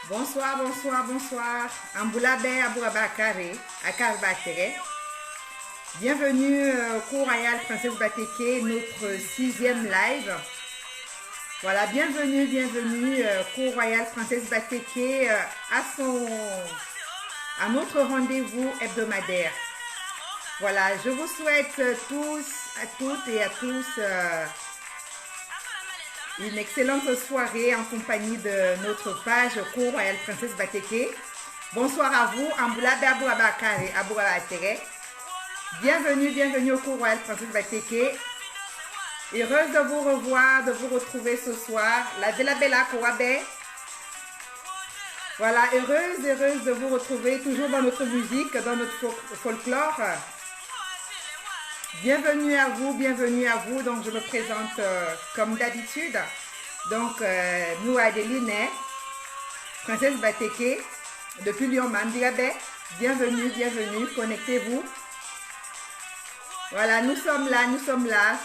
Bonsoir, bonsoir, bonsoir. Amboulabe Abourabakare, Akar Batere. Bienvenue au cours Royal Princesse Bateke, notre 6e live. Voilà, bienvenue, bienvenue cours Royal Princesse Bateke à notre rendez-vous hebdomadaire. Voilà, je vous souhaite tous, à toutes et à tous une excellente soirée en compagnie de notre page cours Royal Princesse Bateke. Bonsoir à vous, Amboulabe Abourabakare, Abourabatere. Bienvenue, bienvenue au cours Royal Princesse Bateke. Heureuse de vous revoir, de vous retrouver ce soir. La Bella Bella Kouabe. Voilà, heureuse de vous retrouver toujours dans notre musique, dans notre folklore. Bienvenue à vous. Donc, je me présente comme d'habitude. Donc, nous, Adeline, Princesse Bateke, depuis Lyon, Mandirabe. Bienvenue, bienvenue. Connectez-vous. Voilà, nous sommes là.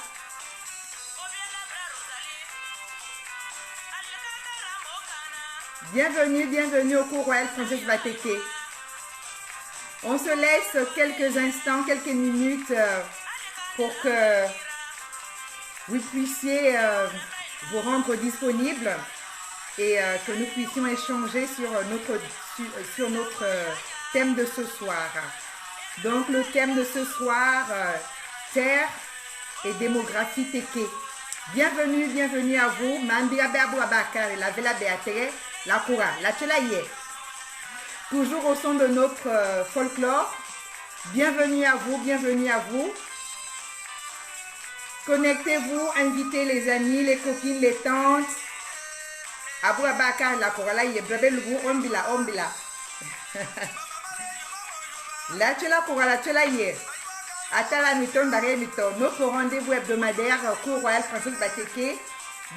Bienvenue, bienvenue au cours Royal Princesse Bateke. On se laisse quelques instants, quelques minutes pour que vous puissiez vous rendre disponible et que nous puissions échanger sur notre thème de ce soir. Donc le thème de ce soir, terre et démographie Teke. Bienvenue, bienvenue à vous. Mandirabe Abourabakare, la Vela Beatere, la Koura, la Tchelaye. Toujours au son de notre folklore. Bienvenue à vous, bienvenue à vous. Connectez-vous, invitez les amis, les copines, les tantes. Abourabakare, la Koura, la Yebrabelou, Ombila. La Tchela Koura, la Tchelaye. Atala Miton, Baré Miton. Notre rendez-vous hebdomadaire, cours Royal Princesse Bateke.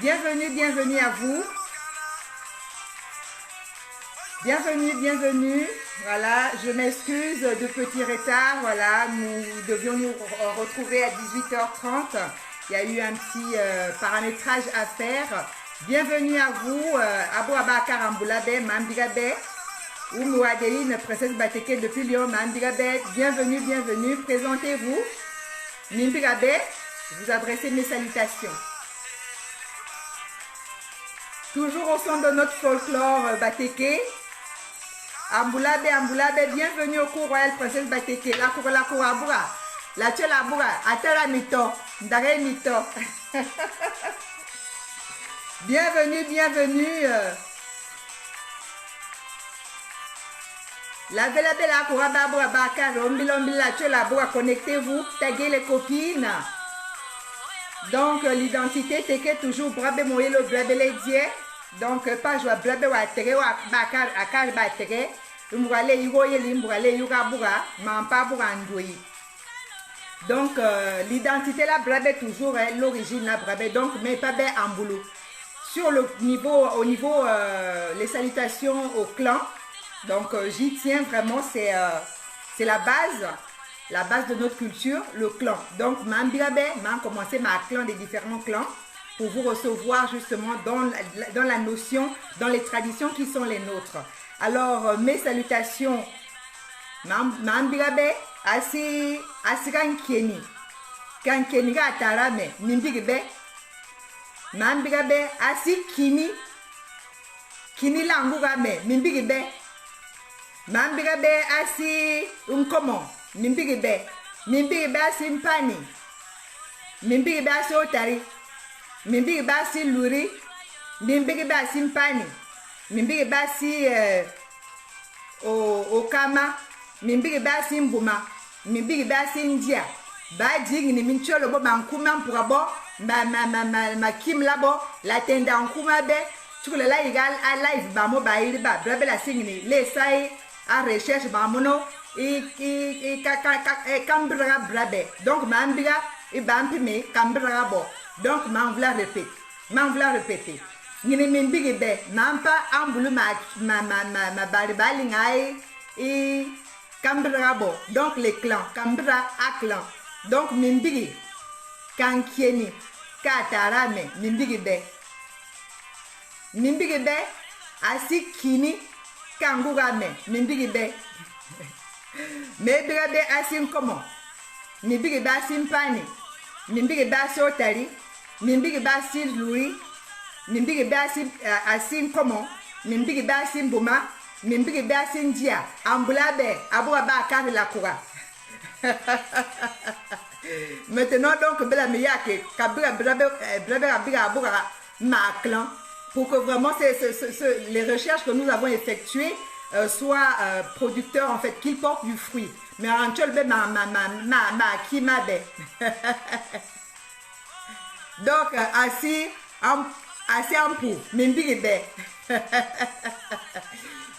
Bienvenue, bienvenue à vous. Bienvenue, bienvenue. Voilà, je m'excuse de petit retard. Voilà, nous devions nous retrouver à 18h30. Il y a eu un petit paramétrage à faire. Bienvenue à vous, Abourabakare Amboulabe, Mandirabe, ou Adeline, Princesse Bateke depuis Lyon, Mandirabe. Bienvenue, bienvenue. Présentez-vous. Mandirabe, vous adressez mes salutations. Toujours au son de notre folklore Bateke. Amboulabe, bienvenue au cours Royal Princesse Bateke. La Koura, Aboura. La Tchela Aboura. Atara Mito. Ndare Mito. Bienvenue, bienvenue. La Bella Bella Koura Aboura Bakar. Ombila, Tchela Aboura. Connectez-vous. Taguez les copines. Donc, l'identité Teke toujours Brabe Moyelo Brabe Ledie. Donc, pas joie Brabe Watere ou Bakar Akar Batere. Umbrale Yugoyeli, Umbrale Yugabura, Mampa Burandoui. Donc, l'identité la Brabe toujours est l'origine la Brabe. Donc, mais pas bien en boulot. Sur le niveau, au niveau, les salutations au clan. Donc, j'y tiens vraiment, c'est la base de notre culture, le clan. Donc, Mambirabe, m'a commencé ma clan des différents clans pour vous recevoir justement dans la notion, dans les traditions qui sont les nôtres. Alors, mes salutations, Mambirabe, asi Kankeni ga tarame, Mimbiribe, Mambirabe, asi Kini langurame, Mimbiribe, Mambirabe, asi Unkomo, Mimbiribe, Mimbiribe, asi Mpani, Mimbiribe, asi Otari, Mimbiribe, asi Luri, Mimbiribe, asi Mpani, Mimbiribe, asi Okama, Mimbiribe, asi Mbuma, Mimbiribe, asi Ndia, Badi, ni Mincholo, bo, Mankuma, Mpurabo, ma Kim Labo, la tenda en Kumabe, sur le égal à live, Bamo, Baïba, Brabe la Singni, les Saï, à recherche, Bamono, et Cambra Brabe. Donc, Mambira, et Bampime, Cambra Bo. Donc, m'envla répéter. Nini Mimbiribe, Nampa, Amboulou, ma baribalingaï, et Cambra Bo. Donc, les clans, Cambra à clan. Donc, Mimbiri, Kankieni, Katarame, Mimbiribe. Mimbiribe, asi Kini, Kangurame, Mimbiribe. Mebirabe asim comment? Mimbiribe asim pani. Mimbiribe asim otari. Mimbiribe asim Louis. Mimbiribe asim comment? Mimbiribe asim Bouma. Mimbiribe asim Dia. Ambulabe, Abouaba Kari la Koura. Maintenant, donc, Bela Miyake, Kabira, Brabera, Aboura, Maclan, pour que vraiment les recherches que nous avons effectuées soient producteurs, en fait, qu'ils portent du fruit. Mais en Tcholbe, Kimabe. Donc, assis en pour, Mimbiribe.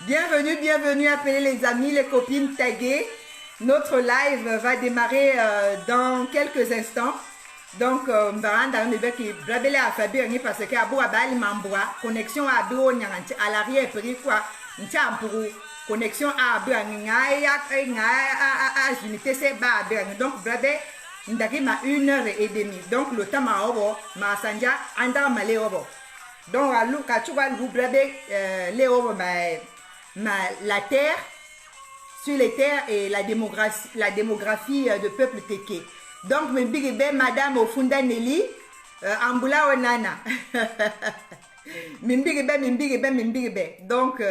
Bienvenue, bienvenue, appelez les amis, les copines, taguées. Notre live va démarrer dans quelques instants. Donc, on va rendre parce que Abou Abali Mamboa, connexion à Abou à l'arrière, quoi, connexion à Abou à unité, c'est donc, Brabé, ndaki ma 1h30. Donc, le temps m'a obo, ma sanja, anda ma le obo. Donc, à l'ou, quand tu vas le Brabé, le obo, la terre, sur les terres et la démographie de peuple Teke. Donc, Mimbiribe, Madame Ofunda Nelly, Ambula Onana. Mimbiribe. Donc,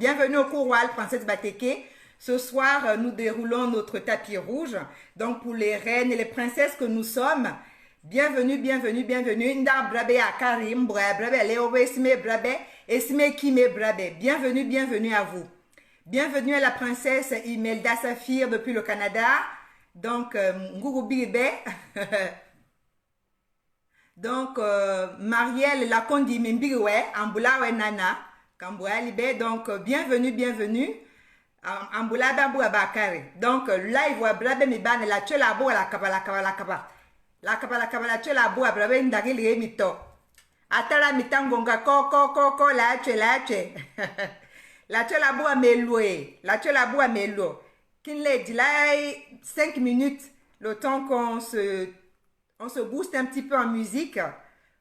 bienvenue au cours royal Princesse Bateke. Ce soir, nous déroulons notre tapis rouge. Donc, pour les reines et les princesses que nous sommes, bienvenue, bienvenue, bienvenue. Nda Brabe Akarim, Brabe, Léo Esme Brabe, Esme Kime Brabe. Bienvenue, bienvenue à vous. Bienvenue à la princesse Imelda Saphir depuis le Canada. Donc, Ngougou Biribe. Donc, Marielle Lakondi Mimbiriwe, Ambulawe Nana, Kamboua Libe. Donc, bienvenue, bienvenue. Ambula Babou Abakari. Donc, live wa Brabe Mibane, la Tchola Bo, la Kaba. La Kaba, Tchola Bo, Brabe Ndari Mito. Atala Mitangonga, Ko, la Tche. La Tchola Bo a meloué. La Tchola Bo a meloué. Kinle dit là, 5 minutes, le temps qu'on se booste un petit peu en musique.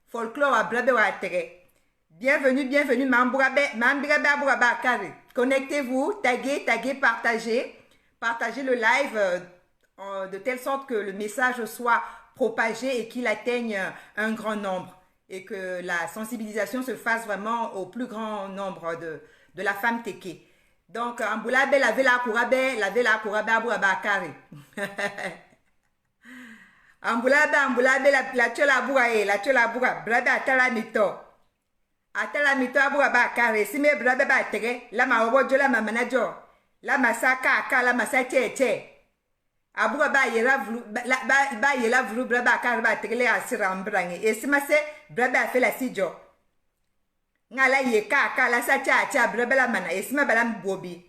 Folklore à Brabe wa Tere. Bienvenue, bienvenue, Mambirabe Abouabakari. Connectez-vous, taguez, partagez. Partagez le live de telle sorte que le message soit propagé et qu'il atteigne un grand nombre. Et que la sensibilisation se fasse vraiment au plus grand nombre de la femme Teke. Donc, Amboulabe, la Kourabe, Abouabakari. Amboulabe, la Tchola Boura, Brabe Atala Mito. Atala Mito Abouabakari, si me Brabe Batere, la ma obojo, la ma manager, la ma saka, la ma sache. Abouaba yera vlu Brabe Akari Batere, la sirambrangi. Et si ma se Brabe a fait la sijo. Ngala ye kaka la sacha Brabe la mana, et si ma balam bobi.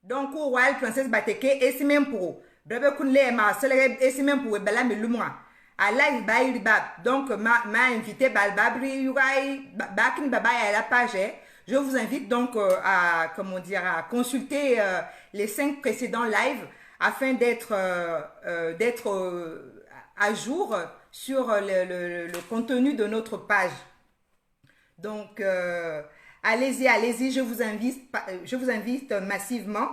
Donc, au royal princesse Bateke, et si même pour Brabe Kunle ma solere, et si même pour balam lumwa. Donc, m'a invité Balbabri Yurai Bakin Baba à la page. Je vous invite donc à consulter les 5 précédents lives afin d'être à jour sur le contenu de notre page. Donc, allez-y, je vous invite massivement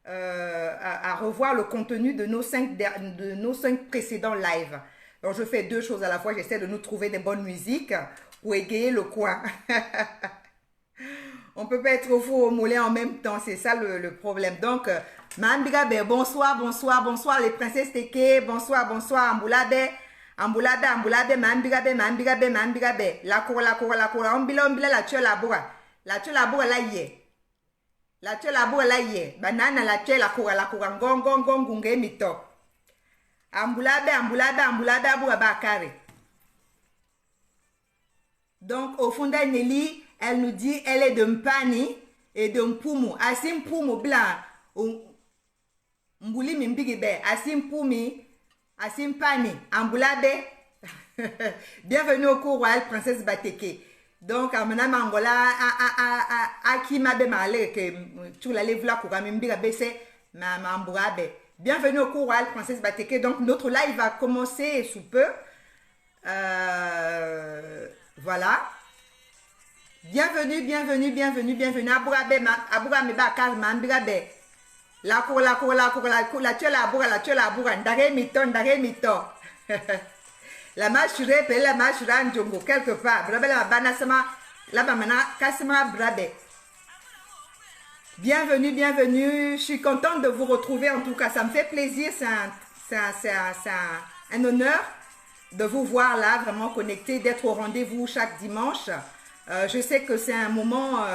à revoir le contenu de nos 5 précédents lives. Donc, je fais 2 choses à la fois. J'essaie de nous trouver des bonnes musiques pour égayer le coin. On ne peut pas être au four au moulin en même temps. C'est ça le problème. Donc, Mambigabe, bonsoir les princesses Teke. Bonsoir, Amboulabe, Mambigabe. La cour. Ombila, la Tchola Boura. La Tchola Boura, la yé. La Tchola Boura, la yé. Banana, la Tchola cour. Ngong, mito. Amboulabe Abouabakari. Donc, au fond Nelly, elle nous dit, elle est de Mpani et de Mpumu. Asim Mpumu blanc. Mbouli Mimbigibe. Asim Pumi. Asim Pani. Amboulabe. Bienvenue au cours royal princesse Bateke. Donc, Amana Mangola, Akimabe Male, que tu l'allais voir, Mimbigabe, c'est Mambourabe. Bienvenue au cours royal princesse Bateke. Donc, notre live va commencer sous peu. Voilà. Bienvenue, bienvenue, bienvenue, bienvenue. Abourabe bakal mambrabe. La cour, la cour, la cour, la cour, la tue la bourra, la tue la bourra. Ndare mito, ndare mito. La machure, pe la machure en djongo, quelque part. Brabe la banasama, la bamana, kasama brabe. Bienvenue, bienvenue. Je suis contente de vous retrouver en tout cas. Ça me fait plaisir. C'est un honneur de vous voir là, vraiment connecté, d'être au rendez-vous chaque dimanche. Je sais que c'est un moment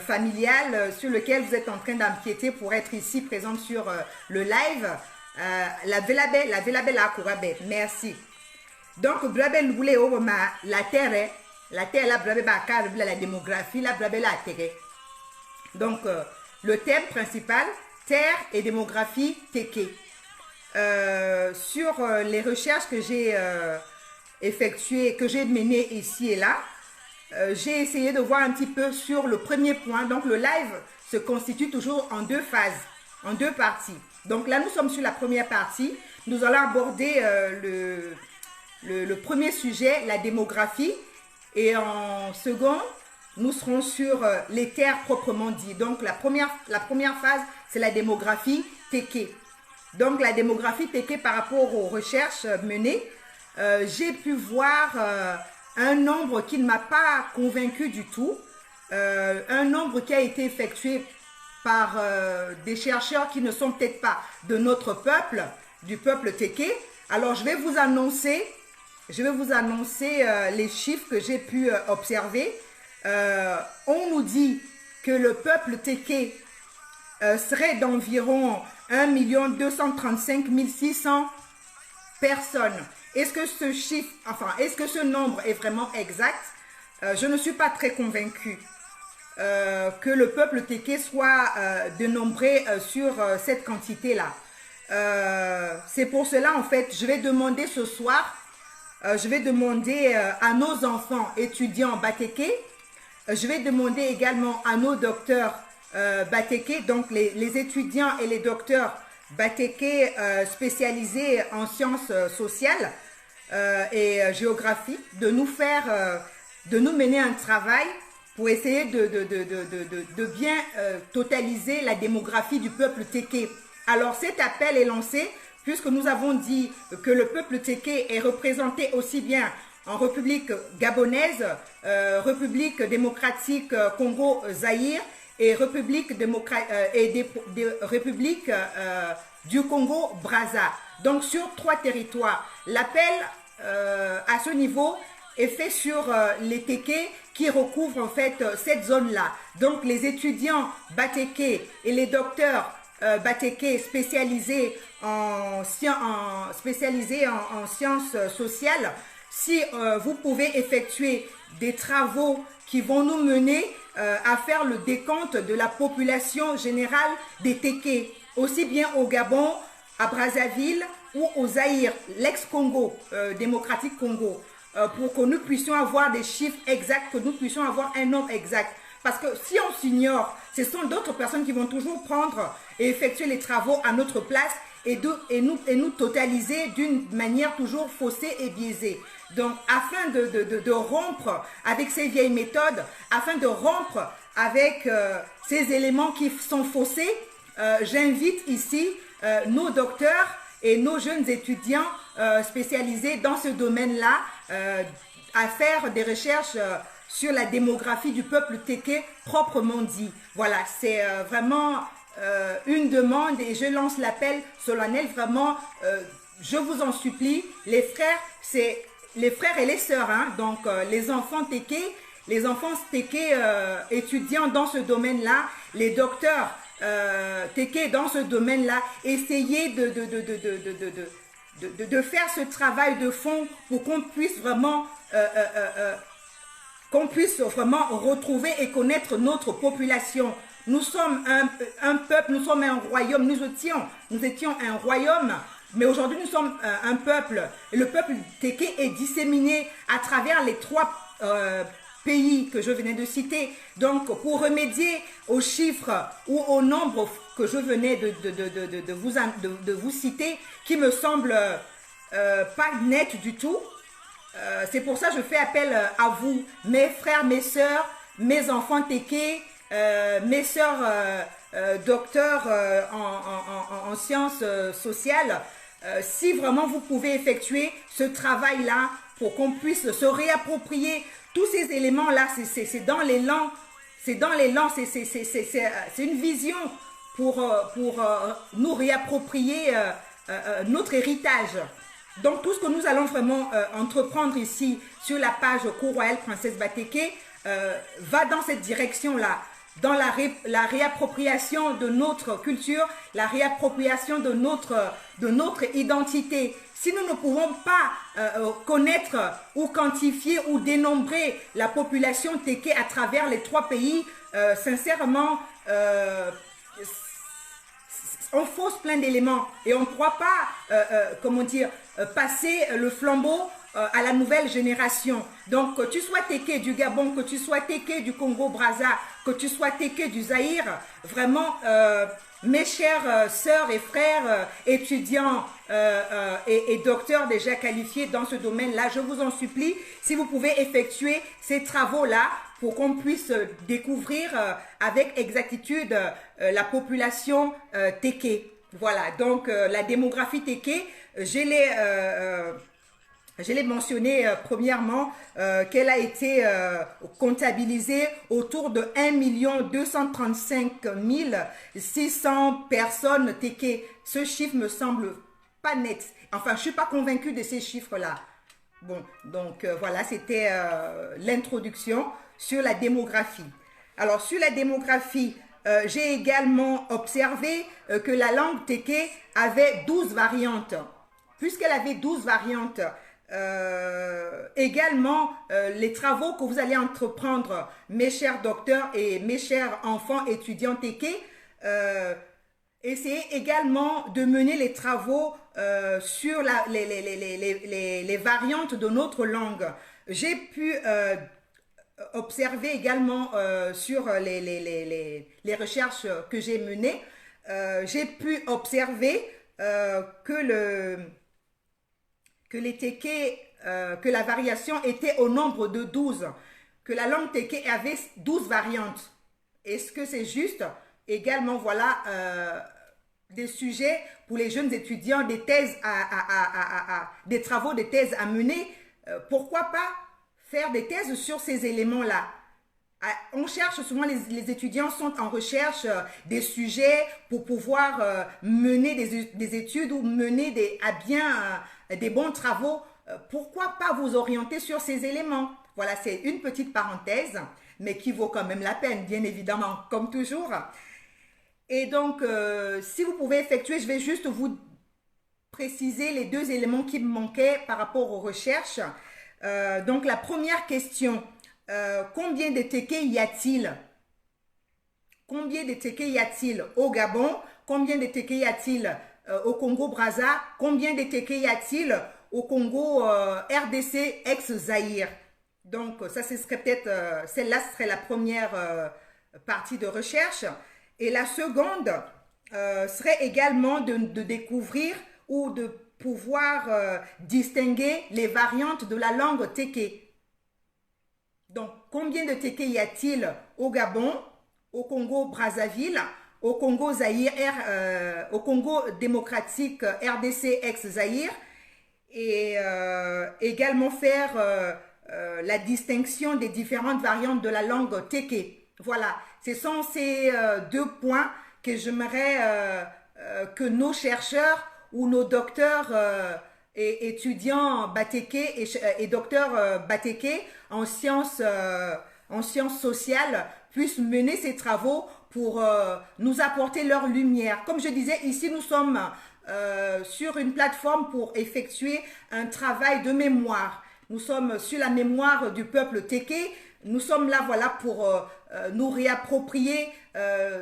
familial sur lequel vous êtes en train d'empiéter pour être ici présente sur le live. La velabe la kourabe. Merci. Donc, brabe l'oublie au la terre, la brabe bakar, la démographie, la brabe la terre. Donc, le thème principal, terre et démographie Teke. Sur les recherches que j'ai effectuées, que j'ai menées ici et là, j'ai essayé de voir un petit peu sur le premier point. Donc, le live se constitue toujours en deux phases, en deux parties. Donc, là, nous sommes sur la première partie. Nous allons aborder le premier sujet, la démographie. Et en second, nous serons sur les terres proprement dit. Donc, la première phase, c'est la démographie Teke. Donc, la démographie Teke par rapport aux recherches menées, j'ai pu voir un nombre qui ne m'a pas convaincu du tout. Un nombre qui a été effectué par des chercheurs qui ne sont peut-être pas de notre peuple, du peuple Teke. Alors, je vais vous annoncer les chiffres que j'ai pu observer. On nous dit que le peuple Teke serait d'environ 1 235 600 personnes. Est-ce que ce chiffre, enfin, est-ce que ce nombre est vraiment exact? Je ne suis pas très convaincue que le peuple Teke soit dénombré sur cette quantité-là. C'est pour cela, en fait, je vais demander ce soir, je vais demander à nos enfants étudiants Bateke, je vais demander également à nos docteurs Bateke, donc les étudiants et les docteurs Bateke spécialisés en sciences sociales et géographie, de nous mener un travail pour essayer de bien totaliser la démographie du peuple Teke. Alors cet appel est lancé puisque nous avons dit que le peuple Teke est représenté aussi bien en République gabonaise, République démocratique Congo-Zaïre et République République du Congo-Brazza. Donc sur 3 territoires. L'appel à ce niveau est fait sur les Teke qui recouvrent en fait cette zone-là. Donc les étudiants Bateke et les docteurs Bateke spécialisés en sciences sociales, si vous pouvez effectuer des travaux qui vont nous mener à faire le décompte de la population générale des Teke, aussi bien au Gabon, à Brazzaville ou au Zaïre, l'ex-Congo, démocratique Congo, pour que nous puissions avoir des chiffres exacts, que nous puissions avoir un nombre exact. Parce que si on s'ignore, ce sont d'autres personnes qui vont toujours prendre et effectuer les travaux à notre place et nous totaliser d'une manière toujours faussée et biaisée. Donc, afin de rompre avec ces vieilles méthodes, afin de rompre avec ces éléments qui sont faussés, j'invite ici nos docteurs et nos jeunes étudiants spécialisés dans ce domaine-là à faire des recherches sur la démographie du peuple Teke proprement dit. Voilà, c'est vraiment une demande et je lance l'appel solennel. Vraiment, je vous en supplie, les frères, c'est les frères et les sœurs, hein, donc les enfants Teke, étudiants dans ce domaine-là, les docteurs Teke dans ce domaine-là, essayez de faire ce travail de fond pour qu'on puisse vraiment retrouver et connaître notre population. Nous sommes un peuple, nous sommes un royaume, nous étions un royaume, mais aujourd'hui nous sommes un peuple. Et le peuple Teke est disséminé à travers les 3 pays que je venais de citer. Donc pour remédier aux chiffres ou au nombre que je venais de vous citer, qui me semble pas net du tout, c'est pour ça que je fais appel à vous, mes frères, mes sœurs, mes enfants Teke, mes sœurs docteurs en sciences sociales, si vraiment vous pouvez effectuer ce travail-là pour qu'on puisse se réapproprier tous ces éléments-là, c'est dans l'élan, c'est une vision pour nous réapproprier notre héritage. Donc tout ce que nous allons vraiment entreprendre ici sur la page Cour royale Princesse Bateke va dans cette direction-là, dans la réappropriation de notre culture, la réappropriation de notre identité. Si nous ne pouvons pas connaître ou quantifier ou dénombrer la population Teke à travers les 3 pays, sincèrement, on fausse plein d'éléments et on ne pourra pas, comment dire, passer le flambeau à la nouvelle génération. Donc, que tu sois Teke du Gabon, que tu sois Teke du Congo-Brazza, que tu sois Teke du Zaïre, vraiment, mes chères sœurs et frères, étudiants et docteurs déjà qualifiés dans ce domaine-là, je vous en supplie, si vous pouvez effectuer ces travaux-là pour qu'on puisse découvrir avec exactitude la population Teke. Voilà, donc la démographie Teke, je l'ai mentionné premièrement qu'elle a été comptabilisée autour de 1 235 600 personnes Teke. Ce chiffre me semble pas net. Enfin, je ne suis pas convaincue de ces chiffres-là. Bon, donc voilà, c'était l'introduction sur la démographie. Alors, sur la démographie, j'ai également observé que la langue Teke avait 12 variantes. Puisqu'elle avait 12 variantes, également les travaux que vous allez entreprendre, mes chers docteurs et mes chers enfants étudiants Teke, essayez également de mener les travaux sur les variantes de notre langue. J'ai pu observer également sur les recherches que j'ai menées, j'ai pu observer que les Teke, que la variation était au nombre de 12, que la langue Teke avait 12 variantes. Est-ce que c'est juste? Également, voilà des sujets pour les jeunes étudiants, des thèses des travaux de thèse à mener. Pourquoi pas faire des thèses sur ces éléments-là? On cherche souvent, les étudiants sont en recherche des sujets pour pouvoir mener des études ou mener à bien des bons travaux. Pourquoi pas vous orienter sur ces éléments? Voilà, c'est une petite parenthèse, mais qui vaut quand même la peine, bien évidemment, comme toujours. Et donc, si vous pouvez effectuer, je vais juste vous préciser les 2 éléments qui me manquaient par rapport aux recherches. Donc, la première question, combien de Teke y a-t-il? Combien de Teke y a-t-il au Gabon? Combien de Teke y a-t-il au Congo-Brazza? Combien de Teke y a-t-il au Congo RDC ex-Zaïre? Donc, ça, ce serait peut-être, celle-là serait la première partie de recherche. Et la seconde serait également de découvrir ou de pouvoir distinguer les variantes de la langue Teke. Donc, combien de Teke y a-t-il au Gabon, au Congo-Brazzaville, au Congo-Zaïre, au Congo démocratique RDC ex-Zaïre, et également faire la distinction des différentes variantes de la langue Teke. Voilà, ce sont ces 2 points que j'aimerais que nos chercheurs ou nos docteurs et étudiants Bateke et docteurs Bateke en sciences sociales puissent mener ces travaux pour nous apporter leur lumière. Comme je disais, ici nous sommes sur une plateforme pour effectuer un travail de mémoire. Nous sommes sur la mémoire du peuple Teke. Nous sommes là, voilà, pour nous réapproprier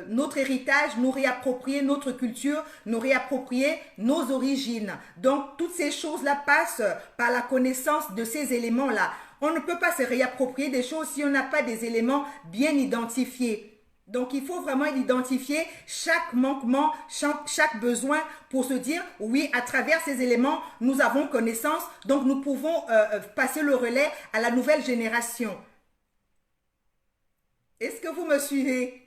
notre héritage, nous réapproprier notre culture, nous réapproprier nos origines. Donc, toutes ces choses-là passent par la connaissance de ces éléments-là. On ne peut pas se réapproprier des choses si on n'a pas des éléments bien identifiés. Donc, il faut vraiment identifier chaque manquement, chaque besoin pour se dire, oui, à travers ces éléments, nous avons connaissance, donc nous pouvons passer le relais à la nouvelle génération. Est-ce que vous me suivez?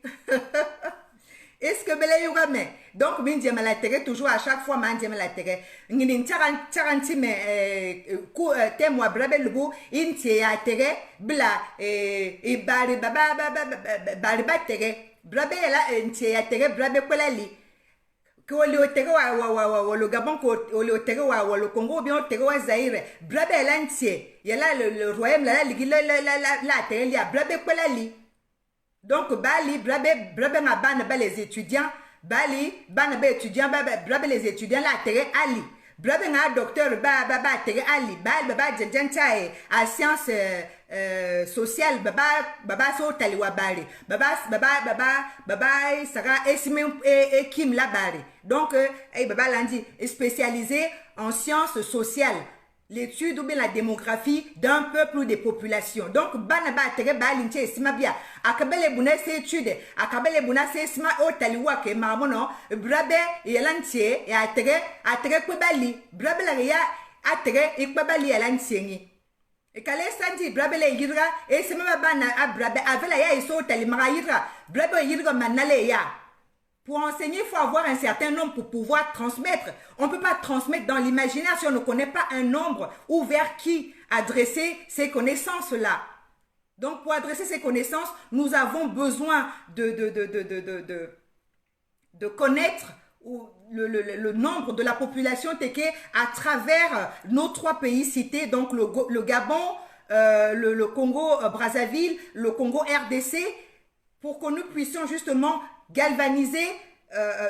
Est-ce que Bele Yougame? Donc, Mindia Malatere, toujours à chaque fois, Mandia Malatere. Nin Taranti, mais témoin, Brabe Lubu, Inti à Tere, Bla, et Bari Baba Tere, Brabe là, Inti à Tere, Brabe Kolali. Que le Gabon, le Congo, bien au Zaire, Brabe l'entier. Il y a là le royaume, là, la terre, il y a Brabe Kolali. Donc, Bali, Brabe ma ban les étudiants, Bali, ban étudiants, Brabe les étudiants, la terre, Ali. Brabe un docteur, terre, Ali, Baba, Djentchae, à sciences sociales, Baba, so taliwa bari, Baba, Sarah, et Kim la bari. Donc, Baba Landi est spécialisé en sciences sociales. L'étude ou bien la démographie d'un peuple ou des populations. Donc, banaba tere balinche esima bia. Akabele buna se étude, akabele buna se esima o taliwa ke mamono, brabe yalantie et atere kwebali. Brabe la ya atere ikwebali yalantie ni. Et kale sandi brabe le yira esima bana abrabe avela ya iso talimara yira. Brabe yira manale ya. Pour enseigner, il faut avoir un certain nombre pour pouvoir transmettre. On ne peut pas transmettre dans l'imaginaire si on ne connaît pas un nombre ou vers qui adresser ces connaissances-là. Donc, pour adresser ces connaissances, nous avons besoin de connaître le nombre de la population Téké à travers nos 3 pays cités, donc le Gabon, le Congo Brazzaville, le Congo RDC, pour que nous puissions justement galvaniser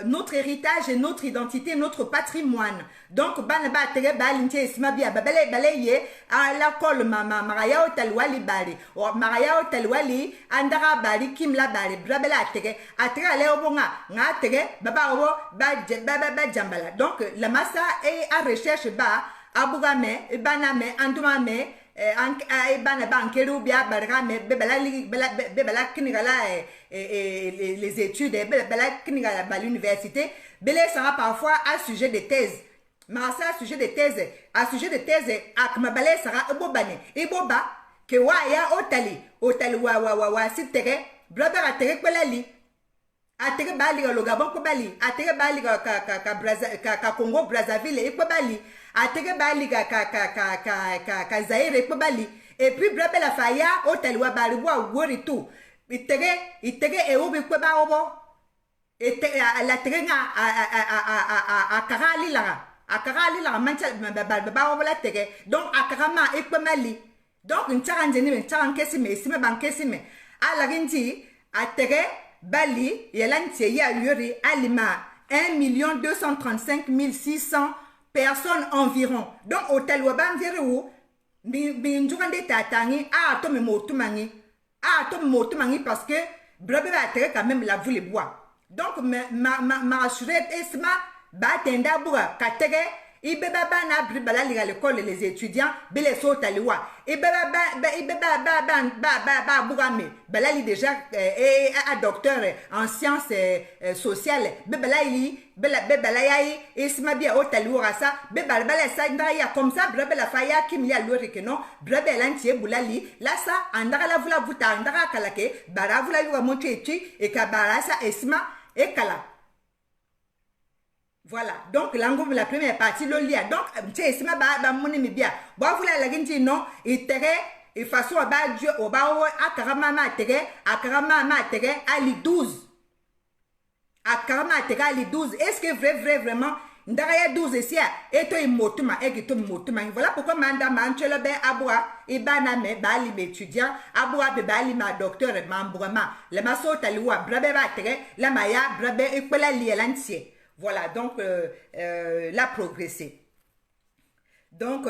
notre héritage et notre identité, notre patrimoine. Donc, banaba tere balinche ismabia baleye à la col maraya otalwali bari ou maraya otalwali andara bari kim la bari brabela tere atra le obonga nga tere baba obo ba jambala. Donc, la massa est à recherche ba abugame baname andumame bana bankeru bia barame bebala kinigala les études bebala kinigala à l'université belé sera parfois à sujet de thèse mais ça à sujet de thèse akmabale sera ebobane eboba que wa ya otali wa sitere brother atere kwelali atere bali le Gabon ko bali atere bali ka Congo Brazzaville ko bali atere bali ka Zaire ko bali et puis brabe la faya hôtel wa bali wa wori tout itere e obi ko ba obo et la tere a karali la mancha ba obo la tere donc akarama e ko mali donc ncharan kesime sime ban kesime ala ginti atere Bali, Yelantie ya yuri alima 1 235 600 personnes environ. Donc, hôtel Waban Verou, Binjurande Tatangi, Tome Motumangi, parce que Brabe a quand même la voulu bois. Donc, ma assurette Esma, Batenda Boura, Katere, Ibeba na bribala à l'école les étudiants bele so taliwa ibeba ba bougame balali déjà un docteur en sciences sociales bebala yayi isma bia o taliwa ça bebala ça ndaya comme ça brabela faya kim ya lori que non brabela ntie bulali la ça andara la vula buta andara kalake bara vula yuwa monte et kabara ça isma et kala. Voilà, donc la première partie, le lien. Donc, c'est ce que bien. Bon, vous l'avez dit non, il de façon à bas Dieu, au bas, à Karamama Tere, à li 12. À Karamama Tere, à li 12. Est-ce que vraiment, Ndaya 12 ici, et toi, il motuma, et toi, motuma. Voilà pourquoi Manda Manchela Ben Aboua, et Baname, Bali, étudiant, Aboua, Bali, ma docteur, Mambourama, le masso Taliwa, Brabe Tere, la Maya, Brabe, et Pela Lielentier. Voilà, donc, la progressé. Donc,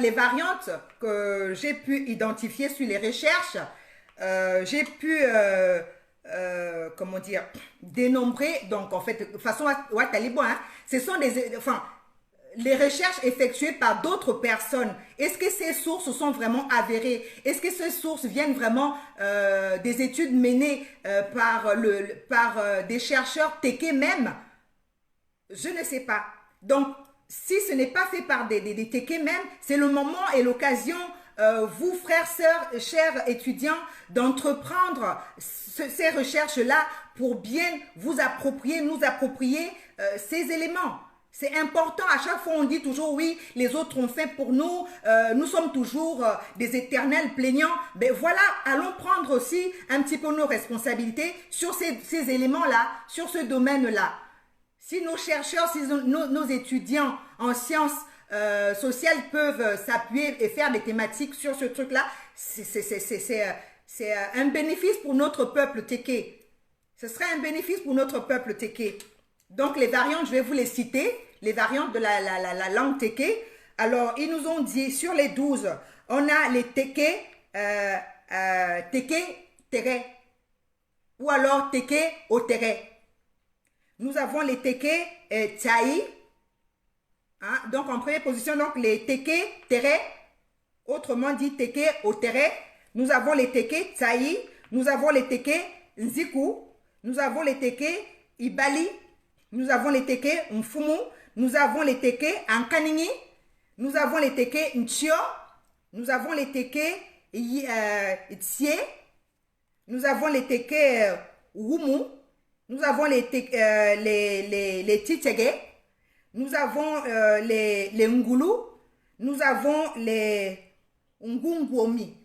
les variantes que j'ai pu identifier sur les recherches, j'ai pu, comment dire, dénombrer, donc, en fait, de façon à Taliban, hein, ce sont les recherches effectuées par d'autres personnes. Est-ce que ces sources sont vraiment avérées? Est-ce que ces sources viennent vraiment des études menées par des chercheurs téqués même? Je ne sais pas. Donc, si ce n'est pas fait par des téqués même, c'est le moment et l'occasion vous, frères, sœurs, chers étudiants, d'entreprendre ces recherches-là pour bien vous approprier, nous approprier ces éléments. C'est important, à chaque fois on dit toujours oui, les autres ont fait pour nous, nous sommes toujours des éternels plaignants. Ben voilà, allons prendre aussi un petit peu nos responsabilités sur ces éléments-là, sur ce domaine-là. Si nos chercheurs, si nos étudiants en sciences sociales peuvent s'appuyer et faire des thématiques sur ce truc-là, c'est un bénéfice pour notre peuple téké. Ce serait un bénéfice pour notre peuple téké. Donc, les variantes, je vais vous les citer, les variantes de la langue téké. Alors, ils nous ont dit, sur les 12, on a les téké, téké, teré, ou alors téké au teré. Nous avons les téké, tsaï. Hein? Donc, en première position, donc, les téké, teré, autrement dit téké au teré. Nous avons les téké, tsaï. Nous avons les téké, nziku. Nous avons les téké, ibali. Nous avons les téké mfumu, nous avons les téké ankanini, nous avons les téké nchio, nous avons les téké tsie, nous avons les téké wumu, nous avons les titege, nous avons les ngulu, nous avons les ngungwomi.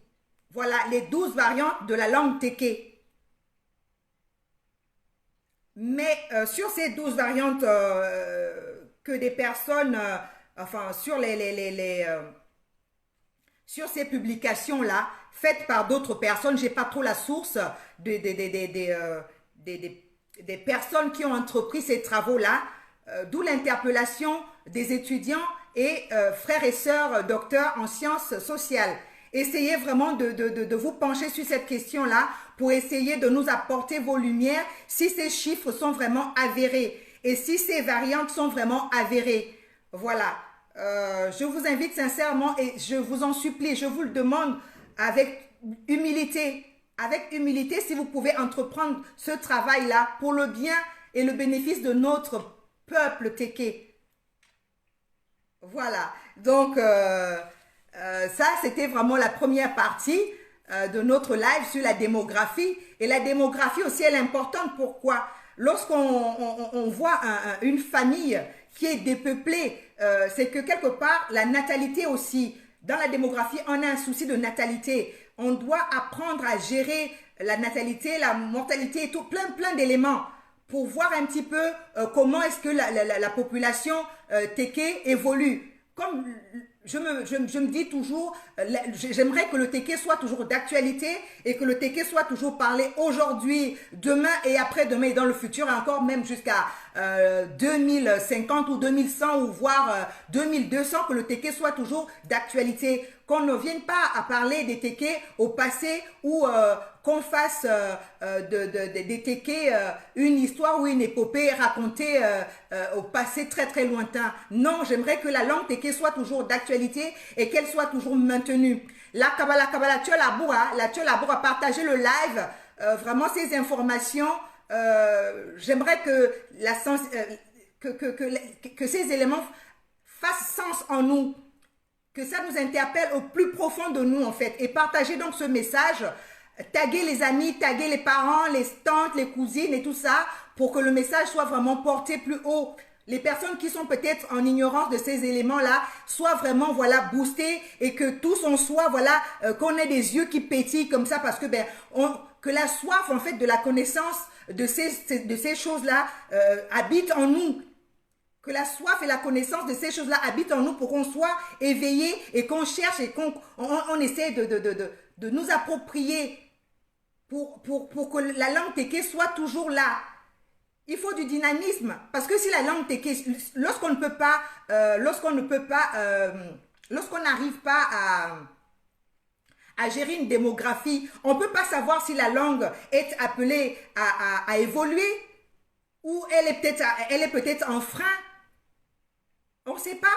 Voilà les 12 variantes de la langue téké. Mais sur ces 12 variantes que des personnes, enfin sur sur ces publications-là, faites par d'autres personnes, j'ai pas trop la source des personnes qui ont entrepris ces travaux-là, d'où l'interpellation des étudiants et frères et sœurs docteurs en sciences sociales. Essayez vraiment de vous pencher sur cette question-là pour essayer de nous apporter vos lumières si ces chiffres sont vraiment avérés et si ces variantes sont vraiment avérées. Voilà. Je vous invite sincèrement et je vous en supplie, je vous le demande avec humilité, si vous pouvez entreprendre ce travail-là pour le bien et le bénéfice de notre peuple téké. Voilà. Donc, ça, c'était vraiment la première partie de notre live sur la démographie. Et la démographie aussi, elle est importante. Pourquoi? Lorsqu'on voit une famille qui est dépeuplée, c'est que quelque part, la natalité aussi, dans la démographie, on a un souci de natalité. On doit apprendre à gérer la natalité, la mortalité et tout, plein d'éléments pour voir un petit peu comment est-ce que la population téké évolue. Comme je me dis toujours, j'aimerais que le téké soit toujours d'actualité et que le téké soit toujours parlé aujourd'hui, demain et après-demain et dans le futur et encore même jusqu'à 2050 ou 2100 ou voire 2200, que le téké soit toujours d'actualité. Qu'on ne vienne pas à parler des tékés au passé ou qu'on fasse des tékés une histoire ou une épopée racontée au passé très lointain. Non, j'aimerais que la langue téké soit toujours d'actualité et qu'elle soit toujours maintenue. La Kabbalah, tu as la bourra, partagez le live, vraiment ces informations. J'aimerais que ces éléments fassent sens en nous. Que ça nous interpelle au plus profond de nous en fait. Et partagez donc ce message. Taguez les amis, taguez les parents, les tantes, les cousines et tout ça pour que le message soit vraiment porté plus haut. Les personnes qui sont peut-être en ignorance de ces éléments-là soient vraiment voilà boostées et que tous on soit voilà qu'on ait des yeux qui pétillent comme ça parce que que la soif en fait de la connaissance de ces choses-là habite en nous. Que la soif et la connaissance de ces choses-là habitent en nous pour qu'on soit éveillé et qu'on cherche et qu'on essaie de nous approprier pour que la langue téké soit toujours là. Il faut du dynamisme parce que si la langue téké, lorsqu'on n'arrive pas à gérer une démographie, on ne peut pas savoir si la langue est appelée à évoluer ou elle est peut-être en frein. On ne sait pas.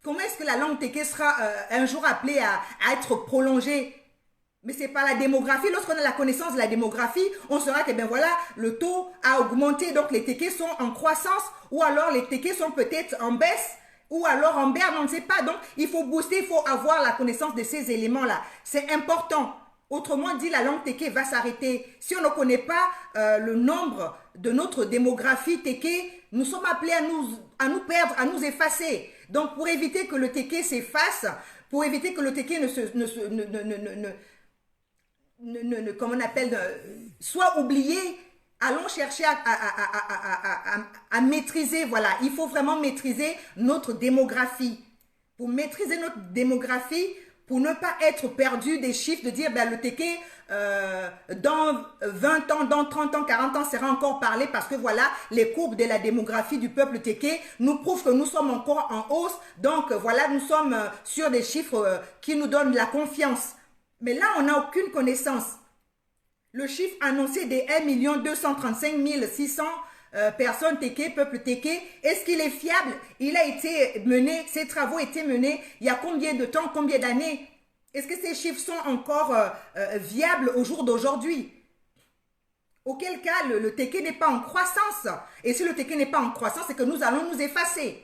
Comment est-ce que la langue téké sera un jour appelée à être prolongée? Mais c'est pas la démographie. Lorsqu'on a la connaissance de la démographie, on saura que voilà, le taux a augmenté, donc les tékés sont en croissance, ou alors les tékés sont peut-être en baisse, ou alors en berne, on ne sait pas. Donc, il faut booster, il faut avoir la connaissance de ces éléments-là. C'est important. Autrement dit, la langue Téké va s'arrêter. Si on ne connaît pas le nombre de notre démographie Téké, nous sommes appelés à nous perdre, à nous effacer. Donc, pour éviter que le Téké s'efface, pour éviter que le Téké comment on appelle, soit oublié, allons chercher à maîtriser, voilà, il faut vraiment maîtriser notre démographie. Pour maîtriser notre démographie, pour ne pas être perdu des chiffres, de dire, ben, le Téké, dans 20 ans, dans 30 ans, 40 ans, sera encore parlé parce que voilà, les courbes de la démographie du peuple Téké nous prouvent que nous sommes encore en hausse. Donc, voilà, nous sommes sur des chiffres qui nous donnent de la confiance. Mais là, on n'a aucune connaissance. Le chiffre annoncé des 1 235 600 personnes Téké, peuple Téké, est-ce qu'il est fiable? Il a été mené, ces travaux ont été menés il y a combien de temps, combien d'années? Est-ce que ces chiffres sont encore viables au jour d'aujourd'hui? Auquel cas, le Téké n'est pas en croissance. Et si le Téké n'est pas en croissance, c'est que nous allons nous effacer.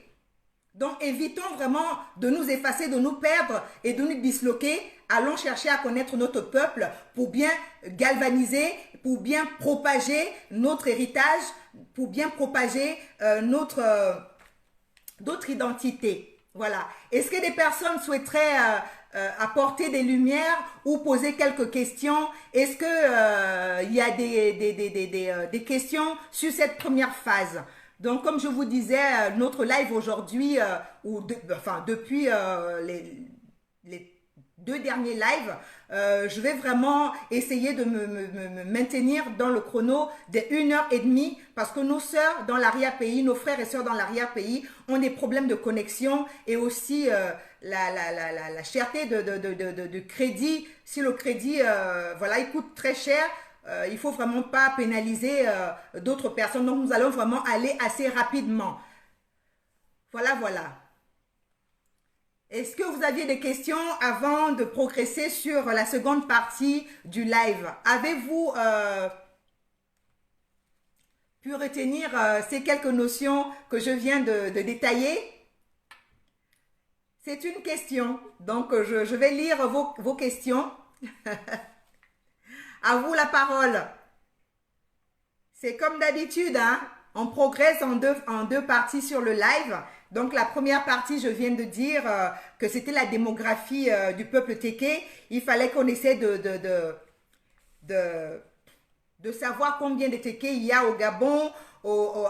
Donc, évitons vraiment de nous effacer, de nous perdre et de nous disloquer. Allons chercher à connaître notre peuple pour bien galvaniser, pour bien propager notre héritage, pour bien propager notre identité. Voilà. Est-ce que des personnes souhaiteraient apporter des lumières ou poser quelques questions? Est-ce que il y a des questions sur cette première phase? Donc, comme je vous disais, notre live aujourd'hui, depuis les 2 derniers lives, je vais vraiment essayer de me maintenir dans le chrono de 1h30 parce que nos sœurs dans l'arrière-pays, nos frères et sœurs dans l'arrière-pays ont des problèmes de connexion et aussi la cherté de crédit. Si le crédit, voilà, il coûte très cher, il ne faut vraiment pas pénaliser d'autres personnes. Donc, nous allons vraiment aller assez rapidement. Voilà, voilà. Est-ce que vous aviez des questions avant de progresser sur la seconde partie du live? Avez-vous pu retenir ces quelques notions que je viens de détailler? C'est une question. Donc, je vais lire vos questions. À vous la parole. C'est comme d'habitude, hein? On progresse en deux parties sur le live. Donc, la première partie, je viens de dire que c'était la démographie du peuple Téké. Il fallait qu'on essaie de savoir combien de Téké il y a au Gabon, au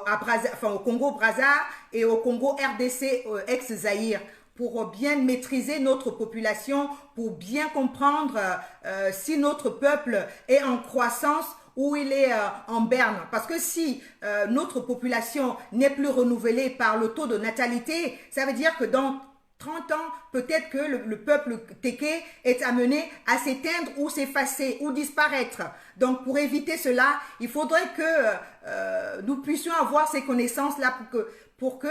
Congo-Brazza et au Congo RDC, ex-Zaïre, pour bien maîtriser notre population, pour bien comprendre si notre peuple est en croissance ou il est en berne. Parce que si notre population n'est plus renouvelée par le taux de natalité, ça veut dire que dans 30 ans, peut-être que le peuple Téké est amené à s'éteindre ou s'effacer ou disparaître. Donc, pour éviter cela, il faudrait que nous puissions avoir ces connaissances-là pour que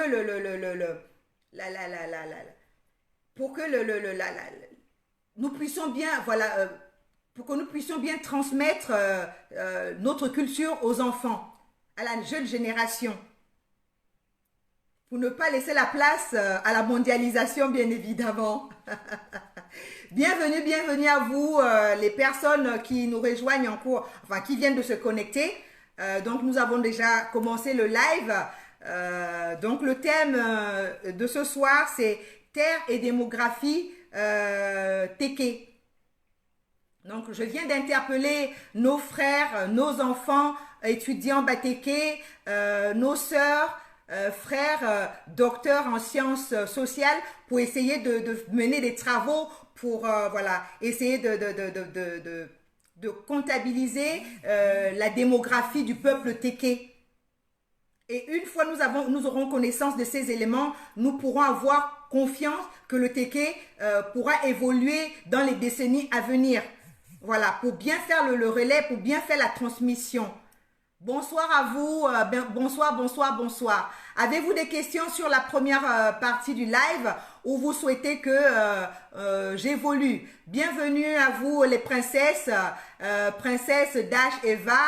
nous puissions bien, voilà, pour que nous puissions bien transmettre notre culture aux enfants, à la jeune génération, pour ne pas laisser la place à la mondialisation, bien évidemment. Bienvenue à vous, les personnes qui nous rejoignent en cours, enfin qui viennent de se connecter. Donc nous avons déjà commencé le live. Donc le thème de ce soir, c'est Terre et démographie Téké. Donc, je viens d'interpeller nos frères, nos enfants, étudiants Batéké, nos sœurs, frères, docteurs en sciences sociales pour essayer de mener des travaux pour voilà, essayer de comptabiliser la démographie du peuple Téké. Et une fois nous aurons connaissance de ces éléments, nous pourrons avoir confiance que le Téké pourra évoluer dans les décennies à venir. Voilà, pour bien faire le relais, pour bien faire la transmission. Bonsoir à vous, bonsoir. Avez-vous des questions sur la première partie du live ou vous souhaitez que j'évolue? Bienvenue à vous les princesses, princesse Dash Eva,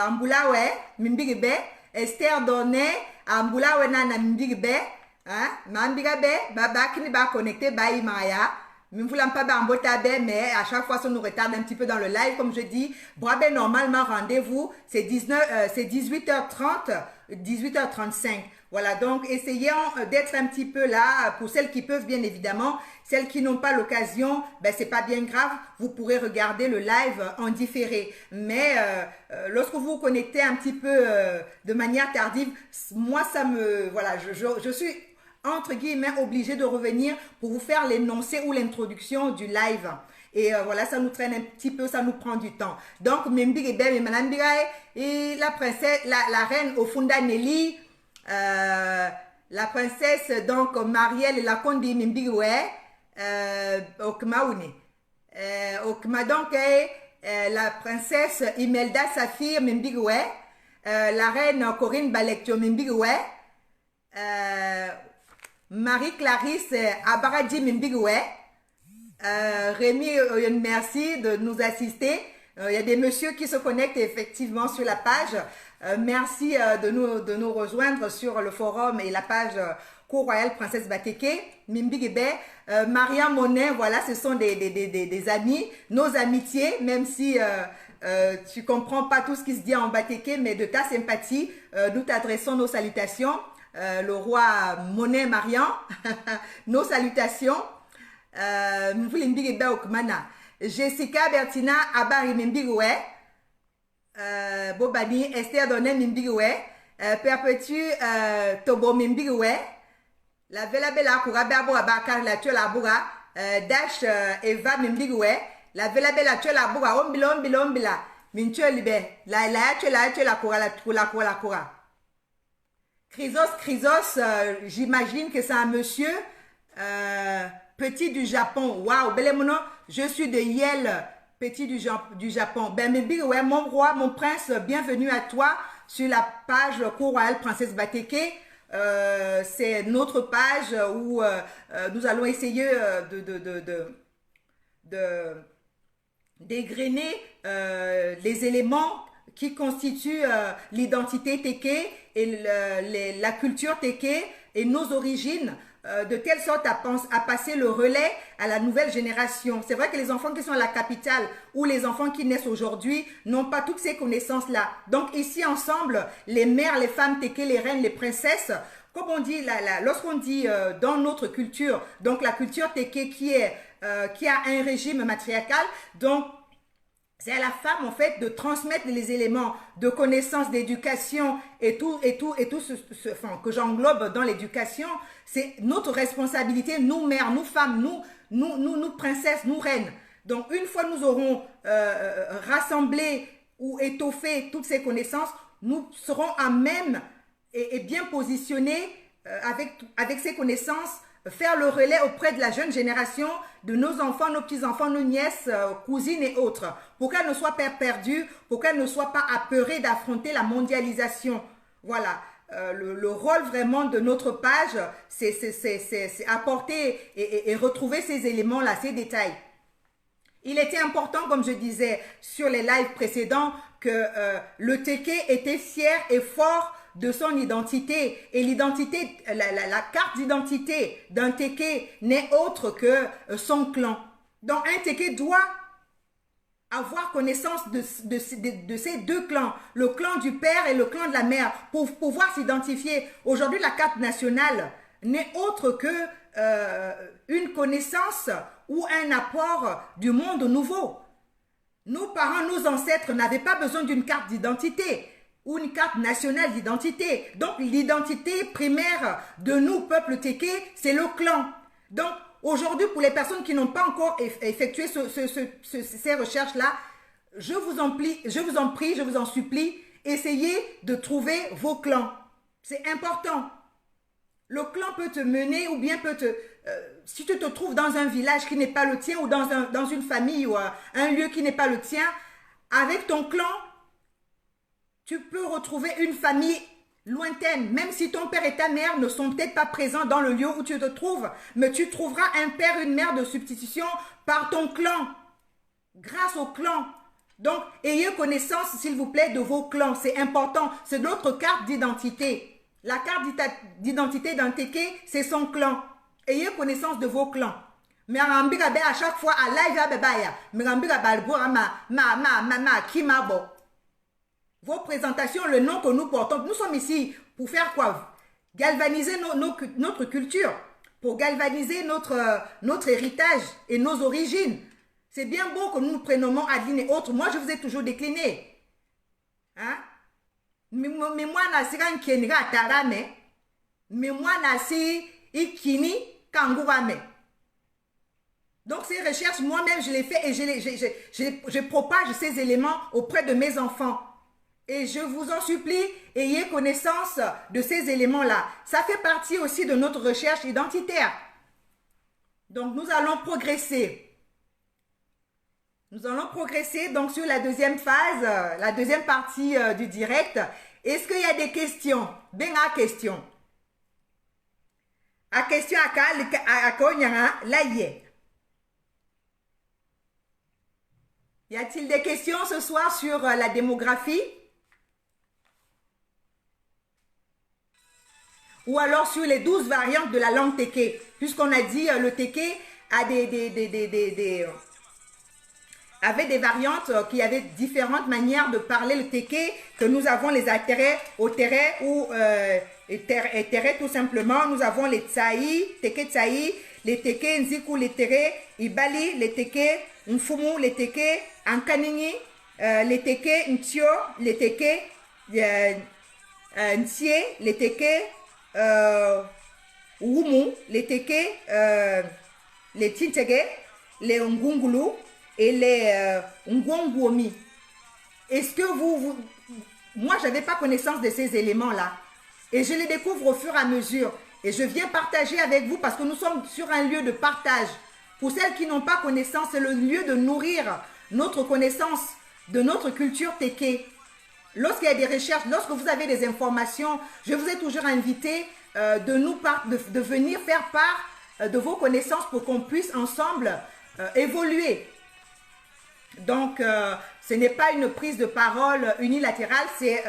Ambulawe, Mimbigbe, Esther Donné, Ambulawe Nana Mimbigbe, Hein? Mambigabe, baba qui n'est pas connecté, Baïmaya. Nous ne voulons pas bambotabe, mais à chaque fois, ça nous retarde un petit peu dans le live. Comme je dis, Brabe, normalement, rendez-vous, c'est 18h30, 18h35. Voilà, donc essayons d'être un petit peu là, pour celles qui peuvent, bien évidemment. Celles qui n'ont pas l'occasion, ben c'est pas bien grave, vous pourrez regarder le live en différé. Mais lorsque vous vous connectez un petit peu de manière tardive, moi, ça me... Voilà, je suis entre guillemets obligé de revenir pour vous faire l'énoncé ou l'introduction du live. Et voilà, ça nous traîne un petit peu, ça nous prend du temps. Donc, et la princesse, la reine Ofunda Nelly, la princesse, donc, Marielle et la comte de Mimbiwe, Okmaouni. Okma, donc, la princesse Imelda Saphir Mimbiwe, la reine Corinne Balekcho Mimbiwe, Marie-Clarisse Abaradji Mimbigwe, Rémi, merci de nous assister. Il y a des messieurs qui se connectent effectivement sur la page. Merci de nous rejoindre sur le forum et la page Cour Royale Princesse Bateke. Mimbigbe, Maria Monet, voilà, ce sont des amis, nos amitiés, même si tu comprends pas tout ce qui se dit en Bateke, mais de ta sympathie, nous t'adressons nos salutations. Le roi Monet Marian, nos salutations. Jessica Bertina Abari Mimbigwe, Bobani Esther Donne Mimbigwe, Perpétue Tobo Mimbigwe, la Vela Bella Kura Berbo Abakar la Tue la Boura, Dash Eva Mimbigwe, la Vela Bella Tue la Boura, Ombila, Minchue Libe, la Tue la Kura. Chrysos, j'imagine que c'est un monsieur petit du Japon. Waouh, Belemono, je suis de Yale, petit du Japon. Ben, mais ouais, mon roi, mon prince, bienvenue à toi sur la page Cour Royale Princesse Bateke. C'est notre page où nous allons essayer d'égrener les éléments qui constituent l'identité Teke et la culture Teke et nos origines, de telle sorte à passer le relais à la nouvelle génération. C'est vrai que les enfants qui sont à la capitale ou les enfants qui naissent aujourd'hui n'ont pas toutes ces connaissances-là. Donc ici ensemble, les mères, les femmes Teke, les reines, les princesses, comme on dit, lorsqu'on dit dans notre culture, donc la culture Teke qui a un régime matriarcal, donc c'est à la femme, en fait, de transmettre les éléments de connaissance, d'éducation et tout enfin, que j'englobe dans l'éducation. C'est notre responsabilité, nous mères, nous femmes, nous princesses, nous reines. Donc, une fois nous aurons rassemblé ou étoffé toutes ces connaissances, nous serons à même et bien positionnés avec ces connaissances, faire le relais auprès de la jeune génération, de nos enfants, nos petits-enfants, nos nièces, cousines et autres, pour qu'elles ne soient pas perdues, pour qu'elles ne soient pas apeurées d'affronter la mondialisation. Voilà, le rôle vraiment de notre page, c'est apporter et retrouver ces éléments-là, ces détails. Il était important, comme je disais sur les lives précédents, que le Teke était fier et fort de son identité. Et l'identité, la carte d'identité d'un Teke n'est autre que son clan. Donc un Teke doit avoir connaissance de ces deux clans, le clan du père et le clan de la mère, pour pouvoir s'identifier. Aujourd'hui, la carte nationale n'est autre que une connaissance ou un apport du monde nouveau. Nos parents, nos ancêtres n'avaient pas besoin d'une carte d'identité ou une carte nationale d'identité. Donc, l'identité primaire de nous, peuple Teke, c'est le clan. Donc, aujourd'hui, pour les personnes qui n'ont pas encore effectué ces recherches-là, je vous en prie, je vous en supplie, essayez de trouver vos clans. C'est important. Le clan peut te mener ou bien peut te... si tu te trouves dans un village qui n'est pas le tien ou dans une famille ou un lieu qui n'est pas le tien, avec ton clan, tu peux retrouver une famille lointaine. Même si ton père et ta mère ne sont peut-être pas présents dans le lieu où tu te trouves, mais tu trouveras un père, une mère de substitution par ton clan, grâce au clan. Donc, ayez connaissance, s'il vous plaît, de vos clans. C'est important. C'est notre carte d'identité. La carte d'identité d'un Teke, c'est son clan. Ayez connaissance de vos clans. Mais à chaque fois, à live, vos présentations, le nom que nous portons, nous sommes ici pour faire quoi? Galvaniser notre culture, pour galvaniser notre héritage et nos origines. C'est bien beau que nous nous prénommons Adeline et autres. Moi, je vous ai toujours décliné. Hein? Mais moi, nasi kankenira tarame. Mais moi, nasi ikini kangurame. Donc, ces recherches, moi-même, je les fais et je propage ces éléments auprès de mes enfants. Et je vous en supplie, ayez connaissance de ces éléments-là. Ça fait partie aussi de notre recherche identitaire. Donc, nous allons progresser. Nous allons progresser donc sur la deuxième phase, la deuxième partie du direct. Est-ce qu'il y a des questions? Ben, à question. À question à Konyara, là, y est. Y a-t-il des questions ce soir sur la démographie? Ou alors sur les 12 variantes de la langue Teke? Puisqu'on a dit le Teke a avait des variantes qui avaient différentes manières de parler le Teke, que nous avons les Atere, Otere ou Tere tout simplement. Nous avons les Tsaï, Teke Tsaï, les Teke Nziku, les Tere, Ibali, les Teke Mfumu, les Teke Ankanini, les Teke Ntio, les Teke Ntie, les Teke Wumu, les Teke, les Tintege, les Ngungulu et les Ngwongwomi. Est-ce que moi, je n'avais pas connaissance de ces éléments-là. Et je les découvre au fur et à mesure. Et je viens partager avec vous parce que nous sommes sur un lieu de partage. Pour celles qui n'ont pas connaissance, c'est le lieu de nourrir notre connaissance de notre culture Teke. Lorsqu'il y a des recherches, lorsque vous avez des informations, je vous ai toujours invité de venir faire part de vos connaissances pour qu'on puisse ensemble évoluer. Donc, ce n'est pas une prise de parole unilatérale, c'est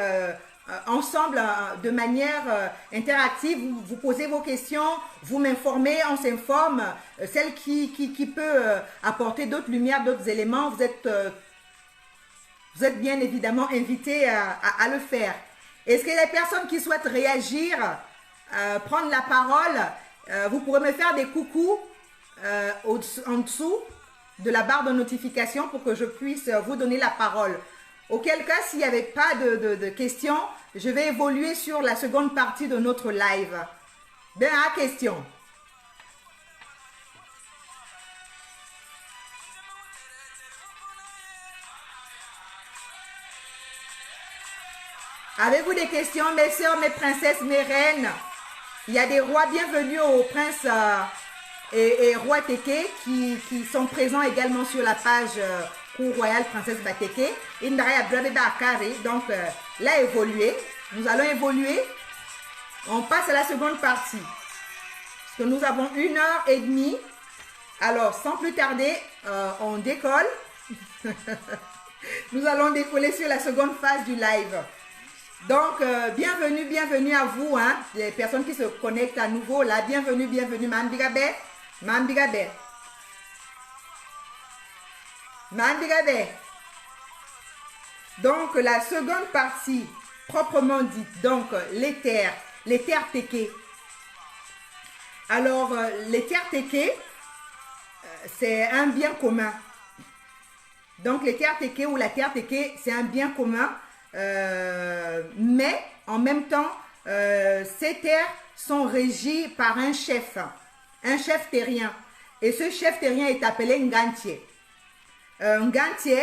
ensemble, de manière interactive, vous posez vos questions, vous m'informez, on s'informe. Celle qui peut apporter d'autres lumières, d'autres éléments, vous êtes bien évidemment invité à le faire. Est-ce qu'il y a des personnes qui souhaitent réagir, prendre la parole? Vous pourrez me faire des coucous en dessous de la barre de notification pour que je puisse vous donner la parole. Auquel cas, s'il n'y avait pas de questions, je vais évoluer sur la seconde partie de notre live. Bien, à question. Avez-vous des questions, mes soeurs, mes princesses, mes reines? Il y a des rois, bienvenus aux princes et rois Teke qui sont présents également sur la page Cour Royale Princesse Bateke. Donc là, évoluer. Nous allons évoluer. On passe à la seconde partie. Parce que nous avons 1h30. Alors, sans plus tarder, on décolle. Nous allons décoller sur la seconde phase du live. Donc, bienvenue à vous, hein, les personnes qui se connectent à nouveau là. Bienvenue, Mambigabe. Donc, la seconde partie, proprement dite, donc les terres Teke. Alors, les terres Teke, c'est un bien commun. Donc, les terres Teke ou la terre Teke, c'est un bien commun. Mais en même temps, ces terres sont régies par un chef terrien. Et ce chef terrien est appelé Ngantié. Ngantié,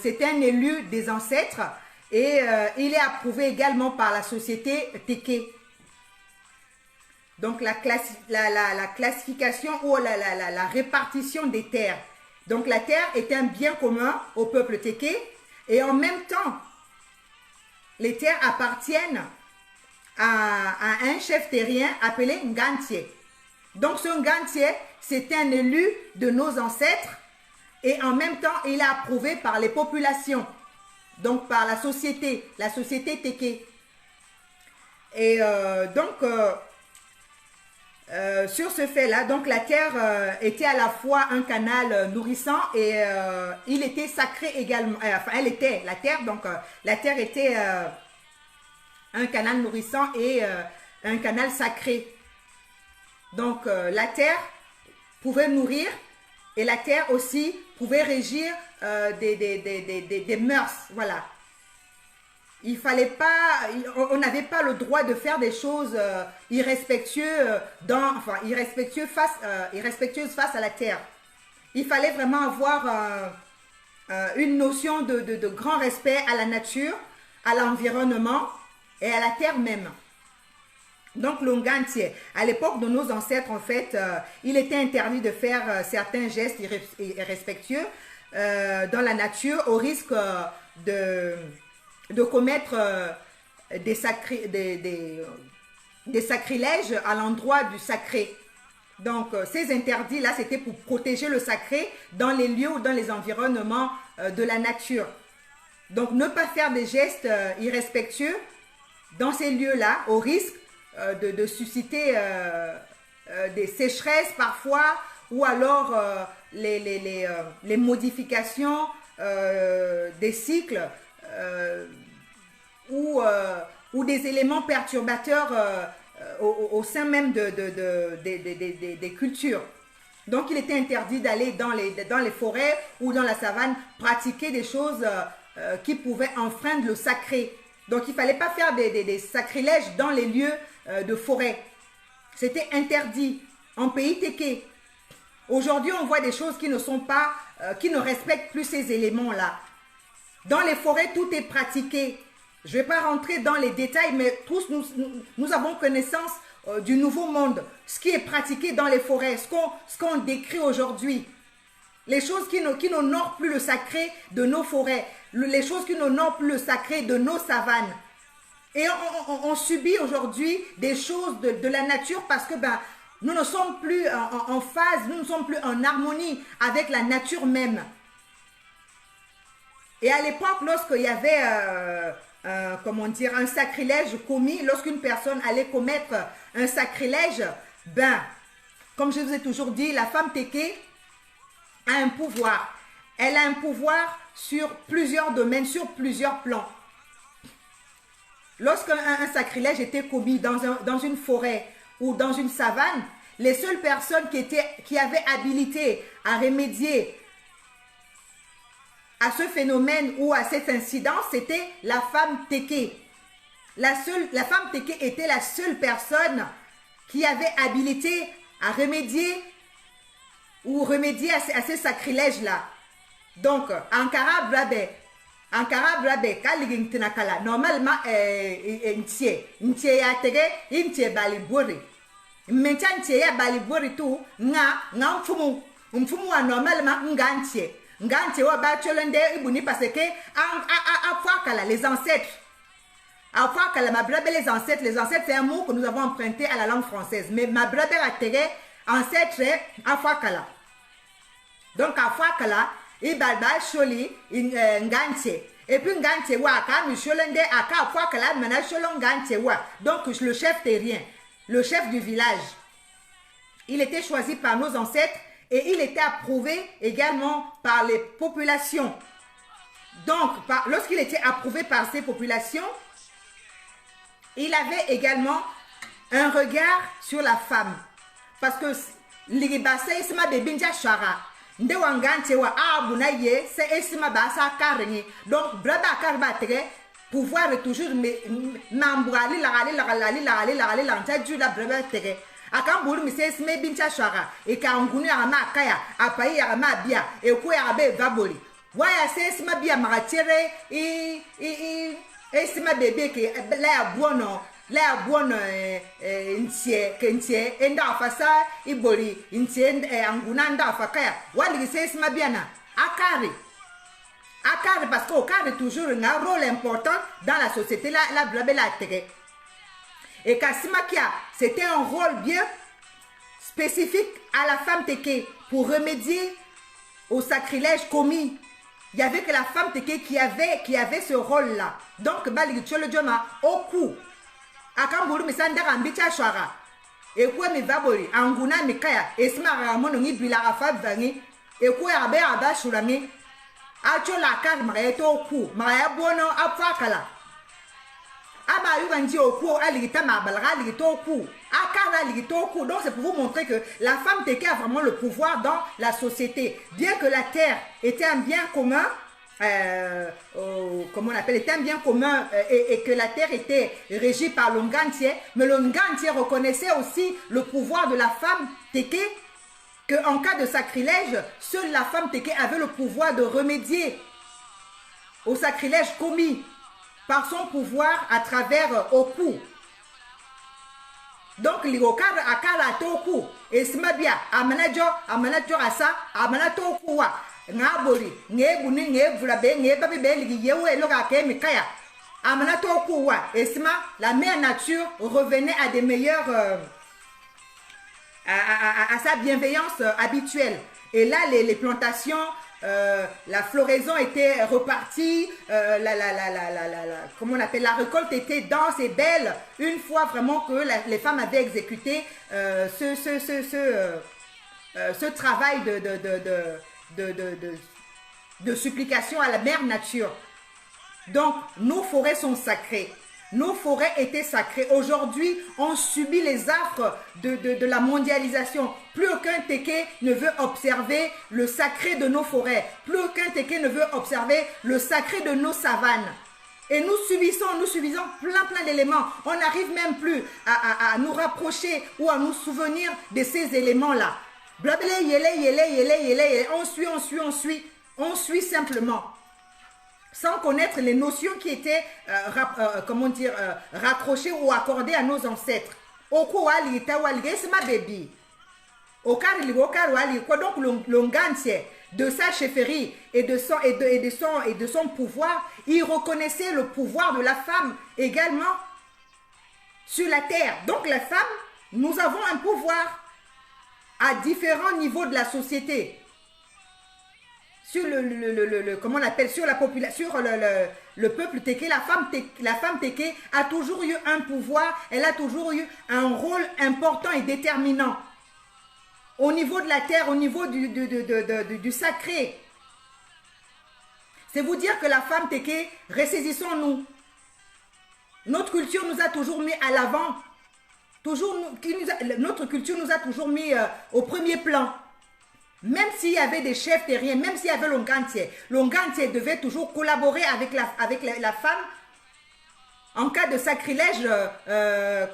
c'est un élu des ancêtres et il est approuvé également par la société Teke. Donc la classification ou la répartition des terres. Donc la terre est un bien commun au peuple Teke et en même temps, les terres appartiennent à un chef terrien appelé Ngantié. Donc ce Ngantié, c'est un élu de nos ancêtres et en même temps, il est approuvé par les populations, donc par la société Teke. Et sur ce fait-là, donc la terre était à la fois un canal nourrissant et il était sacré également. Enfin, elle était la terre, donc la terre était un canal nourrissant et un canal sacré. Donc la terre pouvait nourrir et la terre aussi pouvait régir des mœurs. Voilà. Il fallait pas, on n'avait pas le droit de faire des choses irrespectueuses face à la terre. Il fallait vraiment avoir une notion de grand respect à la nature, à l'environnement et à la terre même. Donc l'ongantier, à l'époque de nos ancêtres, en fait, il était interdit de faire certains gestes irrespectueux dans la nature au risque de commettre des sacrilèges à l'endroit du sacré. Donc ces interdits-là, c'était pour protéger le sacré dans les lieux ou dans les environnements de la nature. Donc ne pas faire des gestes irrespectueux dans ces lieux-là au risque de susciter des sécheresses parfois ou alors les modifications des cycles ou des éléments perturbateurs au sein même des cultures. Donc il était interdit d'aller dans les forêts ou dans la savane pratiquer des choses qui pouvaient enfreindre le sacré. Donc il ne fallait pas faire des sacrilèges dans les lieux de forêt. C'était interdit en pays téké. Aujourd'hui, on voit des choses qui ne respectent plus ces éléments-là. Dans les forêts, tout est pratiqué. Je ne vais pas rentrer dans les détails, mais tous nous avons connaissance du nouveau monde. Ce qui est pratiqué dans les forêts, ce qu'on décrit aujourd'hui. Les choses qui n'honorent plus le sacré de nos forêts. Les choses qui n'honorent plus le sacré de nos savanes. Et on subit aujourd'hui des choses de la nature parce que nous ne sommes plus en phase, nous ne sommes plus en harmonie avec la nature même. Et à l'époque, lorsqu'il y avait un sacrilège commis, lorsqu'une personne allait commettre un sacrilège, comme je vous ai toujours dit, la femme téké a un pouvoir. Elle a un pouvoir sur plusieurs domaines, sur plusieurs plans. Lorsqu'un sacrilège était commis dans une forêt ou dans une savane, les seules personnes qui avaient habilité à remédier à ce phénomène ou à cet incident, c'était la femme téké. La femme téké était la seule personne qui avait habilité à remédier à ces sacrilèges-là. Donc, Ankara Brabe, normalement, ntie ya tege, ntie balibori. Mencha ntie ya balibori tu, nga mfumu wa normalement ngantie. Ngantie wa ba cholende ibuni parce que afakala les ancêtres. Afakala ma brabe les ancêtres c'est un mot que nous avons emprunté à la langue française. Mais ma brabe a tege ancêtre afakala. Donc afakala ibalba choli ngantie. Et puis ngantie wa ka mi cholende aka afakala mena cholon ngantie wa. Donc le chef terrien, le chef du village. Il était choisi par nos ancêtres et il était approuvé également par les populations. Donc, lorsqu'il était approuvé par ces populations, il avait également un regard sur la femme. Parce que l'iribase isma bebinja shara. Nde wangante wa abuna ye se esima basa karengi. Donc, brada karba tere pouvoir toujours m'ambrali la l'antaju la brada tere. Akambulu mise sme bincha shara e ka ngunu ya ma kaya apai ya ma bia e ku ya be vaboli waya se sma bia magatere sma bebe ke la buono ntie enda fasa ibori ntie anguna nda fakaya wali se sma bia na akari parce que akari toujours un rôle important dans la société la blabela tege. Et Kasimakia, c'était un rôle bien spécifique à la femme téké pour remédier au sacrilège commis. Il n'y avait que la femme téké qui avait ce rôle-là. Donc, Bali Tcholodjoma, au coup, akamburu misandaka mbicha shwara ekwe mivabori anguna mikaya esma ramono ngi bila afab vangi ekwe abe abashurangi acho la kar mareto ku maya bono afakala aba yuganji oku aligita mabalaga aligito ku akara aligito ku. Donc c'est pour vous montrer que la femme teke a vraiment le pouvoir dans la société. Bien que la terre était un bien commun, comment on appelle, était un bien commun et que la terre était régie par l'Ongantier, mais l'Ongantier reconnaissait aussi le pouvoir de la femme teke, qu'en cas de sacrilège, seule la femme teke avait le pouvoir de remédier au sacrilège commis par son pouvoir à travers Oku. Donc, l'Irokar akala toku, et smabia, amanajo asa, amanato wa, ngabori, ngebuni, ngebulabe, ngebabe, yewe, logake, mikaya, amanato wa, et sma, la mère nature revenait à des meilleurs, à sa bienveillance habituelle. Et là, les plantations, la floraison était repartie, comment on appelle, la récolte était dense et belle une fois vraiment que les femmes avaient exécuté ce travail de supplication à la mère nature. Donc nos forêts sont sacrées. Nos forêts étaient sacrées. Aujourd'hui, on subit les affres de la mondialisation. Plus aucun Teke ne veut observer le sacré de nos forêts. Plus aucun Teke ne veut observer le sacré de nos savanes. Et nous subissons plein d'éléments. On n'arrive même plus à nous rapprocher ou à nous souvenir de ces éléments-là. Blablé, yélé, on suit simplement. Sans connaître les notions qui étaient, comment dire, raccrochées ou accordées à nos ancêtres. Donc l'Ongantier, de sa chefferie et de son pouvoir, il reconnaissait le pouvoir de la femme également sur la terre. Donc la femme, nous avons un pouvoir à différents niveaux de la société. Sur comment on appelle, sur la population, sur le peuple Teke, la femme Teke a toujours eu un pouvoir, elle a toujours eu un rôle important et déterminant. Au niveau de la terre, au niveau du sacré. C'est vous dire que la femme Teke, ressaisissons-nous. Notre culture nous a toujours mis à l'avant. Notre culture nous a toujours mis au premier plan. Même s'il y avait des chefs terriens, même s'il y avait l'Ongantier devait toujours collaborer avec la femme en cas de sacrilège,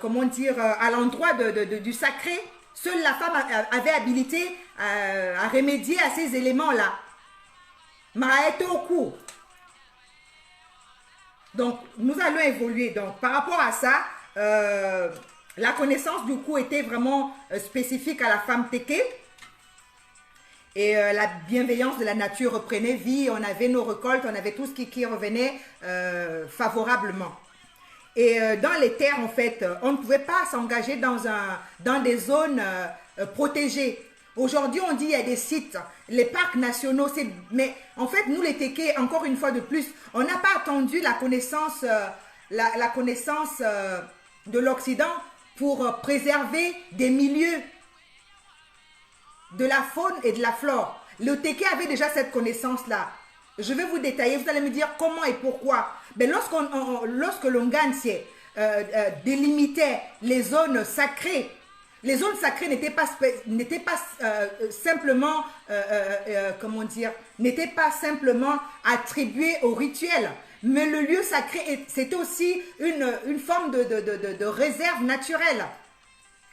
comment dire, à l'endroit du sacré. Seule la femme avait habilité à remédier à ces éléments-là. Maraetoku. Donc, nous allons évoluer. Donc, par rapport à ça, la connaissance du coup était vraiment spécifique à la femme Teke. Et la bienveillance de la nature reprenait vie, on avait nos récoltes, on avait tout ce qui revenait favorablement. Et dans les terres, en fait, on ne pouvait pas s'engager dans des zones protégées. Aujourd'hui, on dit qu'il y a des sites, les parcs nationaux, mais en fait, nous les Teke, encore une fois de plus, on n'a pas attendu la connaissance, la connaissance de l'Occident pour préserver des milieux de la faune et de la flore. Le Teke avait déjà cette connaissance-là. Je vais vous détailler, vous allez me dire comment et pourquoi. Mais lorsque l'Ongantier délimitait les zones sacrées n'étaient pas simplement, comment dire, n'étaient pas simplement attribuées au rituel. Mais le lieu sacré, c'était aussi une forme de réserve naturelle.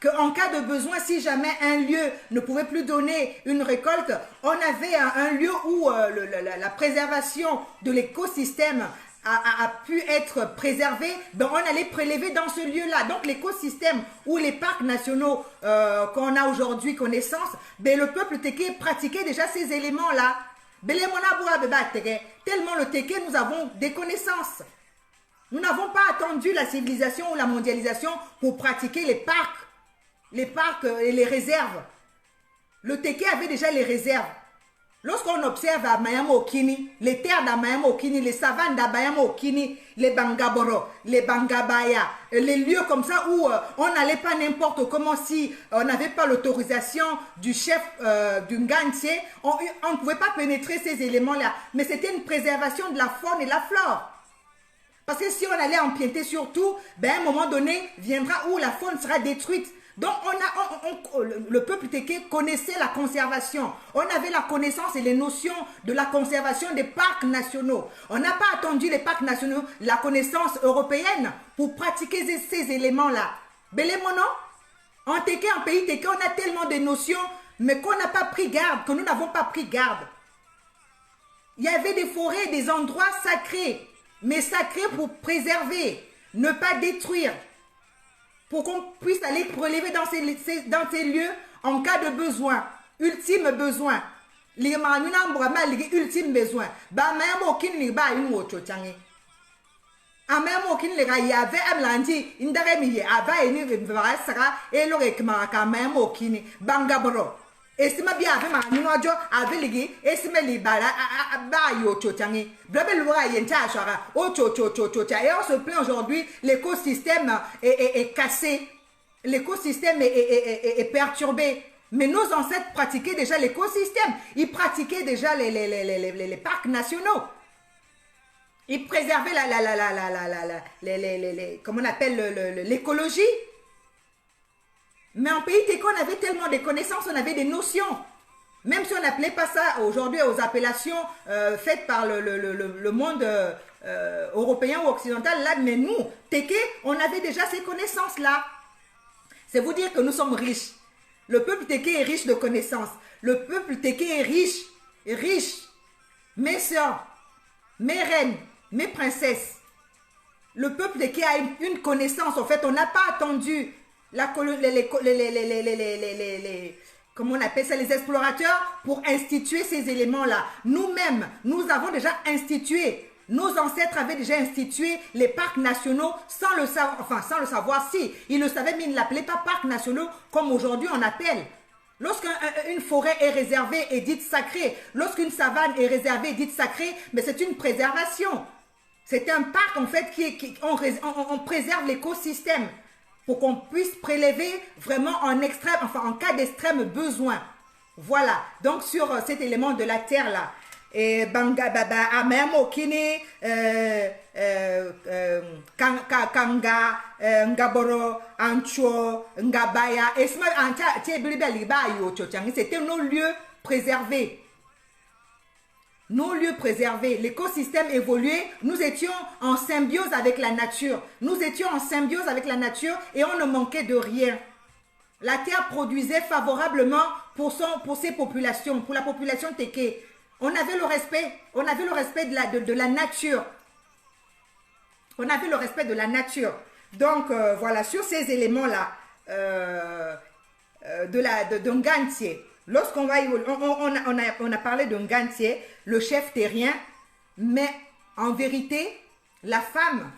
Qu'en cas de besoin, si jamais un lieu ne pouvait plus donner une récolte, on avait un lieu où la préservation de l'écosystème a pu être préservée, ben on allait prélever dans ce lieu-là. Donc l'écosystème ou les parcs nationaux qu'on a aujourd'hui connaissance, ben le peuple Teke pratiquait déjà ces éléments-là. Tellement le Teke, nous avons des connaissances. Nous n'avons pas attendu la civilisation ou la mondialisation pour pratiquer les parcs et les réserves. Le Teke avait déjà les réserves. Lorsqu'on observe à Mayamo-Okini, les terres d'Amayamo-Okini, les savanes d'Amayamo-Okini, les Bangaboro, les Bangabaya, les lieux comme ça où on n'allait pas n'importe comment si on n'avait pas l'autorisation du chef du Ngantier, on ne pouvait pas pénétrer ces éléments-là. Mais c'était une préservation de la faune et de la flore. Parce que si on allait empiéter sur tout, ben à un moment donné, viendra où la faune sera détruite. Donc, le peuple Téké connaissait la conservation. On avait la connaissance et les notions de la conservation des parcs nationaux. On n'a pas attendu les parcs nationaux, la connaissance européenne pour pratiquer ces éléments-là. Belémono, en Téké, en pays Téké, on a tellement de notions, mais qu'on n'a pas pris garde, que nous n'avons pas pris garde. Il y avait des forêts, des endroits sacrés, mais sacrés pour préserver, ne pas détruire. Pour qu'on puisse aller prélever dans ces lieux en cas de besoin, ultime besoin. Les ultime besoin. Bah même aucun les bas une autre change. A même aucun les gars y avait un lundi, une demi avait une sera et le rekmaka même aucun bangabro. Et si ma bien avec ma nuajo avec les gars et si me libara ba yo change. Blabel loi yenta chara o et on se plaint aujourd'hui, l'écosystème est cassé, l'écosystème est perturbé. Mais nos ancêtres pratiquaient déjà l'écosystème, ils pratiquaient déjà les parcs nationaux. Ils préservaient comment on appelle l'écologie. Mais en pays Téké, on avait tellement de connaissances, on avait des notions. Même si on n'appelait pas ça aujourd'hui aux appellations faites par le monde européen ou occidental, là, mais nous, Téké, on avait déjà ces connaissances-là. C'est vous dire que nous sommes riches. Le peuple Téké est riche de connaissances. Le peuple Téké est riche. Mes soeurs, mes reines, mes princesses. Le peuple Téké a une connaissance. En fait, on n'a pas attendu comment on appelle ça, les explorateurs pour instituer ces éléments-là. Nous-mêmes, nous avons déjà institué, nos ancêtres avaient déjà institué les parcs nationaux sans le savoir, enfin sans le savoir, si, ils le savaient, mais ils ne l'appelaient pas parcs nationaux comme aujourd'hui on appelle. Lorsqu'une forêt est réservée et dite sacrée, lorsqu'une savane est réservée et dite sacrée, mais c'est une préservation. C'est un parc en fait on préserve l'écosystème. Pour qu'on puisse prélever vraiment en extrême, enfin en cas d'extrême besoin. Voilà, donc sur cet élément de la terre là. Et Banga Baba Amemo Kini, Kanga, Ngaboro, Ancho, Ngabaya, et c'était nos lieux préservés. Nos lieux préservés, l'écosystème évoluait, nous étions en symbiose avec la nature. Nous étions en symbiose avec la nature et on ne manquait de rien. La terre produisait favorablement pour ses populations, pour la population Téké. On avait le respect de la nature. On avait le respect de la nature. Donc voilà, sur ces éléments-là, de Ngantier. Lorsqu'on va on a parlé de Ngantier, le chef terrien, mais en vérité, la femme,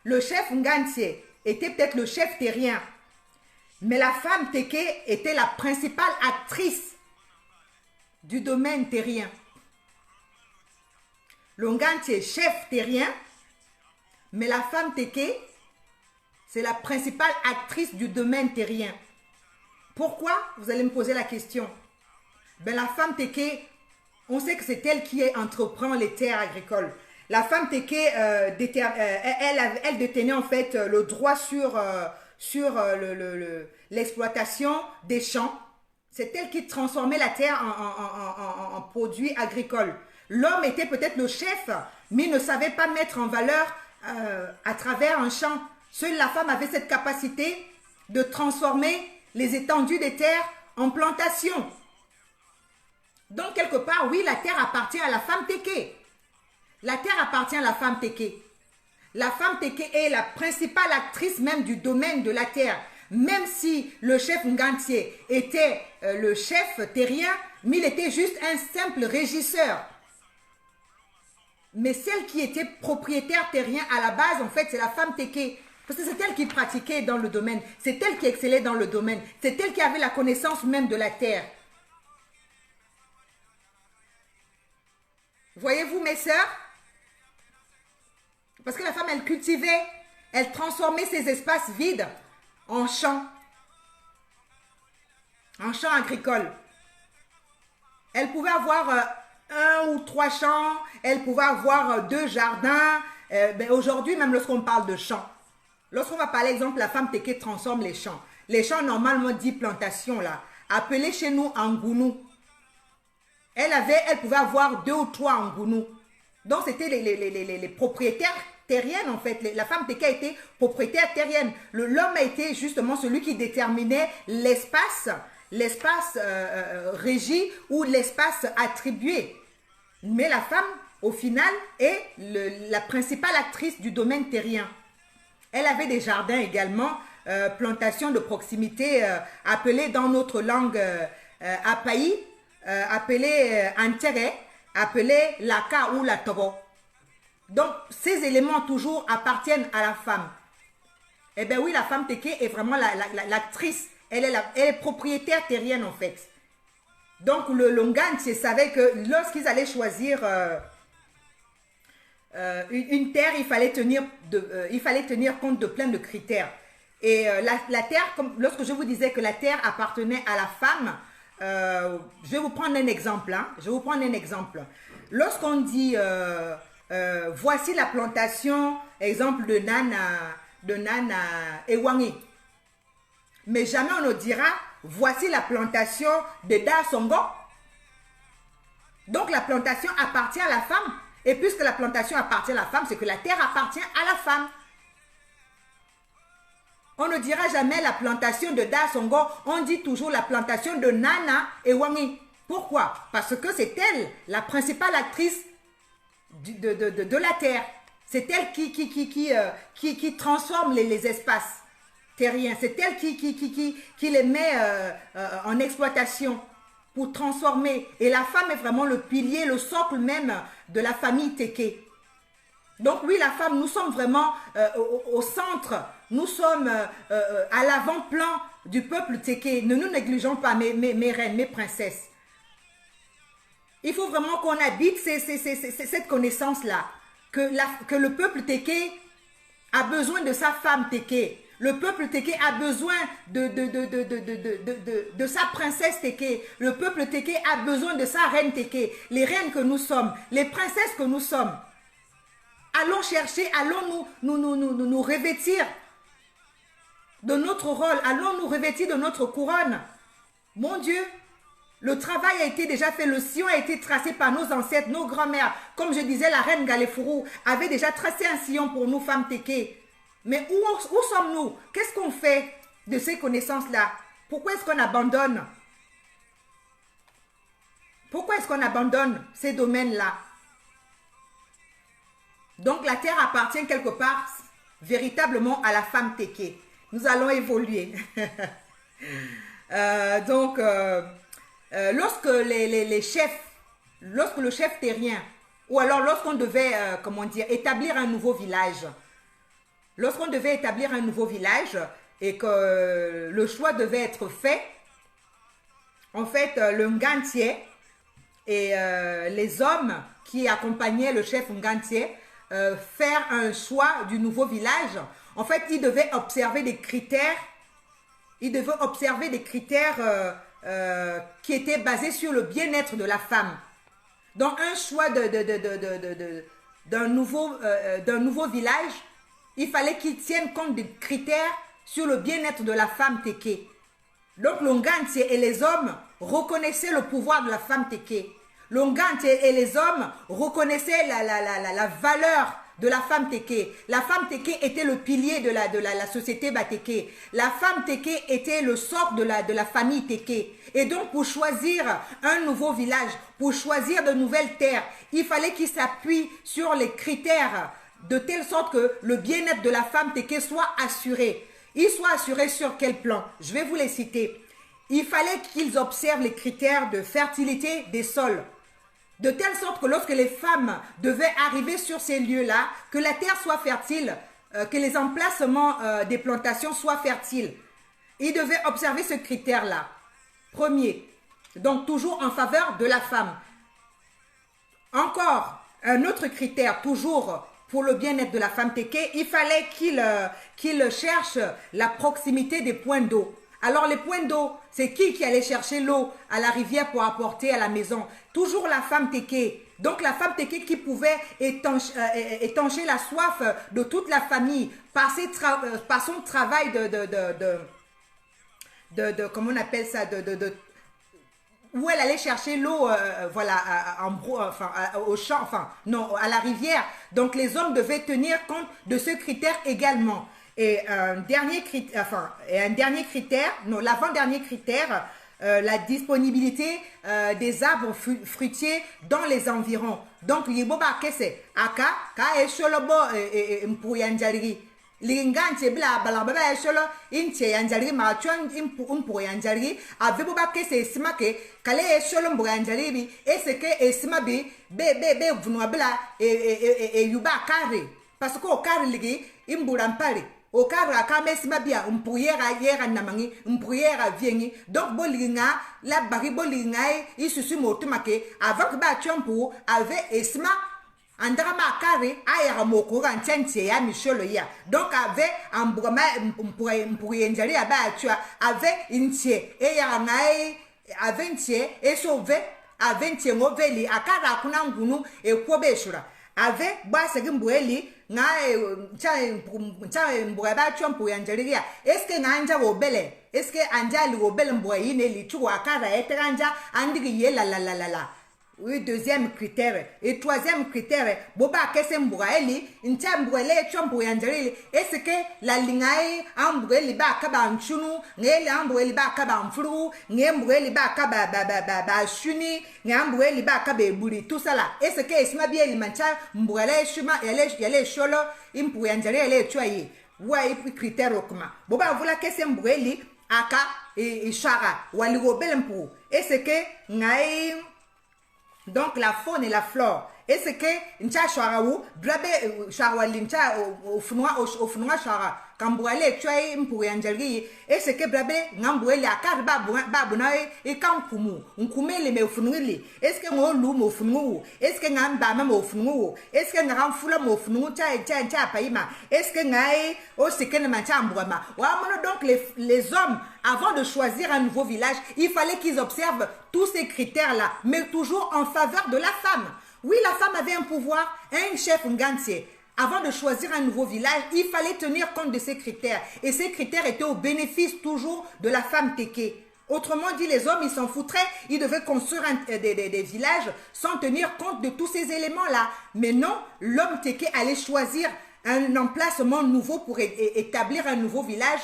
le chef Ngantier était peut-être le chef terrien, mais la femme Téké était la principale actrice du domaine terrien. Le Ngantier, chef terrien, mais la femme Téké, c'est la principale actrice du domaine terrien. Pourquoi? Vous allez me poser la question. Ben, la femme Téké, on sait que c'est elle qui entreprend les terres agricoles. La femme Téké, elle détenait en fait le droit sur l'exploitation des champs. C'est elle qui transformait la terre en produits agricoles. L'homme était peut-être le chef, mais il ne savait pas mettre en valeur à travers un champ. Seule la femme avait cette capacité de transformer les étendues des terres en plantations. Donc, quelque part, oui, la terre appartient à la femme Téké. La terre appartient à la femme Téké. La femme Téké est la principale actrice même du domaine de la terre. Même si le chef Ngantier était le chef terrien, mais il était juste un simple régisseur. Mais celle qui était propriétaire terrien à la base, en fait, c'est la femme Téké. Parce que c'est elle qui pratiquait dans le domaine. C'est elle qui excellait dans le domaine. C'est elle qui avait la connaissance même de la terre. Voyez-vous, mes sœurs? Parce que la femme, elle cultivait, elle transformait ces espaces vides en champs agricoles. Elle pouvait avoir 1 ou 3 champs, elle pouvait avoir 2 jardins. Ben aujourd'hui, même lorsqu'on parle de champs, lorsqu'on va parler, exemple, la femme Teke transforme les champs. Les champs, normalement, dit plantation, là, appelés chez nous Angounou. Elle pouvait avoir 2 ou 3 Angounou. Donc, c'était les propriétaires terriennes, en fait. La femme Teke a été propriétaire terrienne. L'homme a été justement celui qui déterminait l'espace régi ou l'espace attribué. Mais la femme, au final, est la principale actrice du domaine terrien. Elle avait des jardins également, plantations de proximité, appelées dans notre langue apaï, appelées antere, appelées laka ou la togo. Donc, ces éléments toujours appartiennent à la femme. Eh bien oui, la femme Teke est vraiment l'actrice. Elle est propriétaire terrienne en fait. Donc le Longantie savait que lorsqu'ils allaient choisir une terre, il fallait tenir compte de plein de critères. Et la terre, lorsque je vous disais que la terre appartenait à la femme, je vais vous prendre un exemple. Hein, je vais vous prendre un exemple. Lorsqu'on dit voici la plantation, exemple de Nana Ewangi. Mais jamais on ne dira, voici la plantation de Da Songo. Donc la plantation appartient à la femme. Et puisque la plantation appartient à la femme, c'est que la terre appartient à la femme. On ne dira jamais la plantation de Da Songo, on dit toujours la plantation de Nana Ewangi. Pourquoi? Parce que c'est elle, la principale actrice de la terre. C'est elle qui transforme les espaces terriens. C'est elle qui les met en exploitation pour transformer. Et la femme est vraiment le pilier, le socle même de la famille Teke. Donc oui, la femme, nous sommes vraiment au centre. Nous sommes à l'avant-plan du peuple Teke. Ne nous négligeons pas, mes reines, mes princesses. Il faut vraiment qu'on habite cette connaissance-là. Que le peuple Teke a besoin de sa femme Teke. Le peuple Teke a besoin de sa princesse Teke. Le peuple Teke a besoin de sa reine Teke. Les reines que nous sommes, les princesses que nous sommes. Allons chercher, allons nous revêtir de notre rôle. Allons nous revêtir de notre couronne. Mon Dieu, le travail a été déjà fait. Le sillon a été tracé par nos ancêtres, nos grands-mères. Comme je disais, la reine Galéfourou avait déjà tracé un sillon pour nous, femmes Teke. Mais où sommes-nous? Qu'est-ce qu'on fait de ces connaissances-là? Pourquoi est-ce qu'on abandonne? Pourquoi est-ce qu'on abandonne ces domaines-là? Donc la terre appartient quelque part véritablement à la femme Teke. Nous allons évoluer. Lorsque lorsque le chef terrien, ou alors lorsqu'on devait, établir un nouveau village, et que le choix devait être fait, en fait, le Ngantie et les hommes qui accompagnaient le chef Ngantie faire un choix du nouveau village, en fait, ils devaient observer des critères, qui étaient basés sur le bien-être de la femme. Donc, un choix d'un nouveau village, il fallait qu'ils tiennent compte des critères sur le bien-être de la femme Teke. Donc, l'Ongantie et les hommes reconnaissaient le pouvoir de la femme Teke. L'Ongantie et les hommes reconnaissaient la valeur de la femme Teke. La femme Teke était le pilier de la société Bateke. La femme Teke était le socle de la famille Teke. Et donc, pour choisir un nouveau village, pour choisir de nouvelles terres, il fallait qu'ils s'appuient sur les critères de telle sorte que le bien-être de la femme Teke soit assuré. Il soit assuré sur quel plan? Je vais vous les citer. Il fallait qu'ils observent les critères de fertilité des sols. De telle sorte que lorsque les femmes devaient arriver sur ces lieux-là, que la terre soit fertile, que les emplacements des plantations soient fertiles. Ils devaient observer ce critère-là. Premier, donc toujours en faveur de la femme. Encore un autre critère, toujours pour le bien-être de la femme Téké, il fallait qu'il cherche la proximité des points d'eau. Alors les points d'eau, c'est qui allait chercher l'eau à la rivière pour apporter à la maison? Toujours la femme Téké. Donc la femme Téké qui pouvait étancher la soif de toute la famille par son travail comment on appelle ça, où elle allait chercher l'eau, voilà, au champ, enfin, non, à la rivière. Donc, les hommes devaient tenir compte de ce critère également. Et un dernier critère, non, l'avant-dernier critère, la disponibilité des arbres fruitiers dans les environs. Donc, Yiboba Kese, Aka, Ka e Sholobo Mpuyanjari. Linganche bla balababa esholo inche yanjari ma chon impo yanjari aveboba ke se esima ke kale esholo mbo yanjari bi eseke esima bi be vunwa bla yuba kare parce que au kare ligi imbura mpare au kare akame esima bia yera namangi mpuyera viengi donc bolinga la bari bolinga isusu motumake avec ba chompu avec esima Andrama kare ayara mokura nchenche ya micholo ya donc avec ambrama mpouyenjari abatua avec intie e ya ngai avec intie e sauve avec intie ngoveli akara kuna ngunu e kwobeshura avec basa gimbueli ngai ncha mbugaba chompu yanjari ya eske nganja obele eske anjali obele mbwe ine lichu akara etranja andigi ye la. Oui, deuxième critère. Et troisième critère, boba kese mbouaeli, ncha mbouele chombo yanjari, est-ce que la lingae amboueli ba kaba nchunu, ngeli amboueli ba kaba mfru, ngemboueli ba kaba ba shuni, ngemboueli ba kaba buri, tout ça là. Est-ce que esma bien il mancha mbouele shuma, yale sholo, impou yanjari, yale choye. Ouais, critère okuma. Boba voula kese mboueli, aka et chara, wali robelempo. Est-ce que ngai donc la faune et la flore. Et c'est que ncha sharawu drabe sharwali ncha ofunwa shara kambouale choi mpuyanjali et c'est que drabe ngambouele akar babu na e kankumu nkumele me ofunwili est-ce que ngolu mo ofunwu est-ce que ngamba ma mo ofunwu est-ce que ngamfula mo ofunwu cha paima est-ce que ngai o sekene mancha mbouama wa mono donc les hommes avant de choisir un nouveau village il fallait qu'ils observent tous ces critères là mais toujours en faveur de la femme. Oui, la femme avait un pouvoir, un chef ngantier. Avant de choisir un nouveau village, il fallait tenir compte de ces critères. Et ces critères étaient au bénéfice toujours de la femme Téké. Autrement dit, les hommes, ils s'en foutraient. Ils devaient construire des villages sans tenir compte de tous ces éléments-là. Mais non, l'homme Téké allait choisir un emplacement nouveau pour établir un nouveau village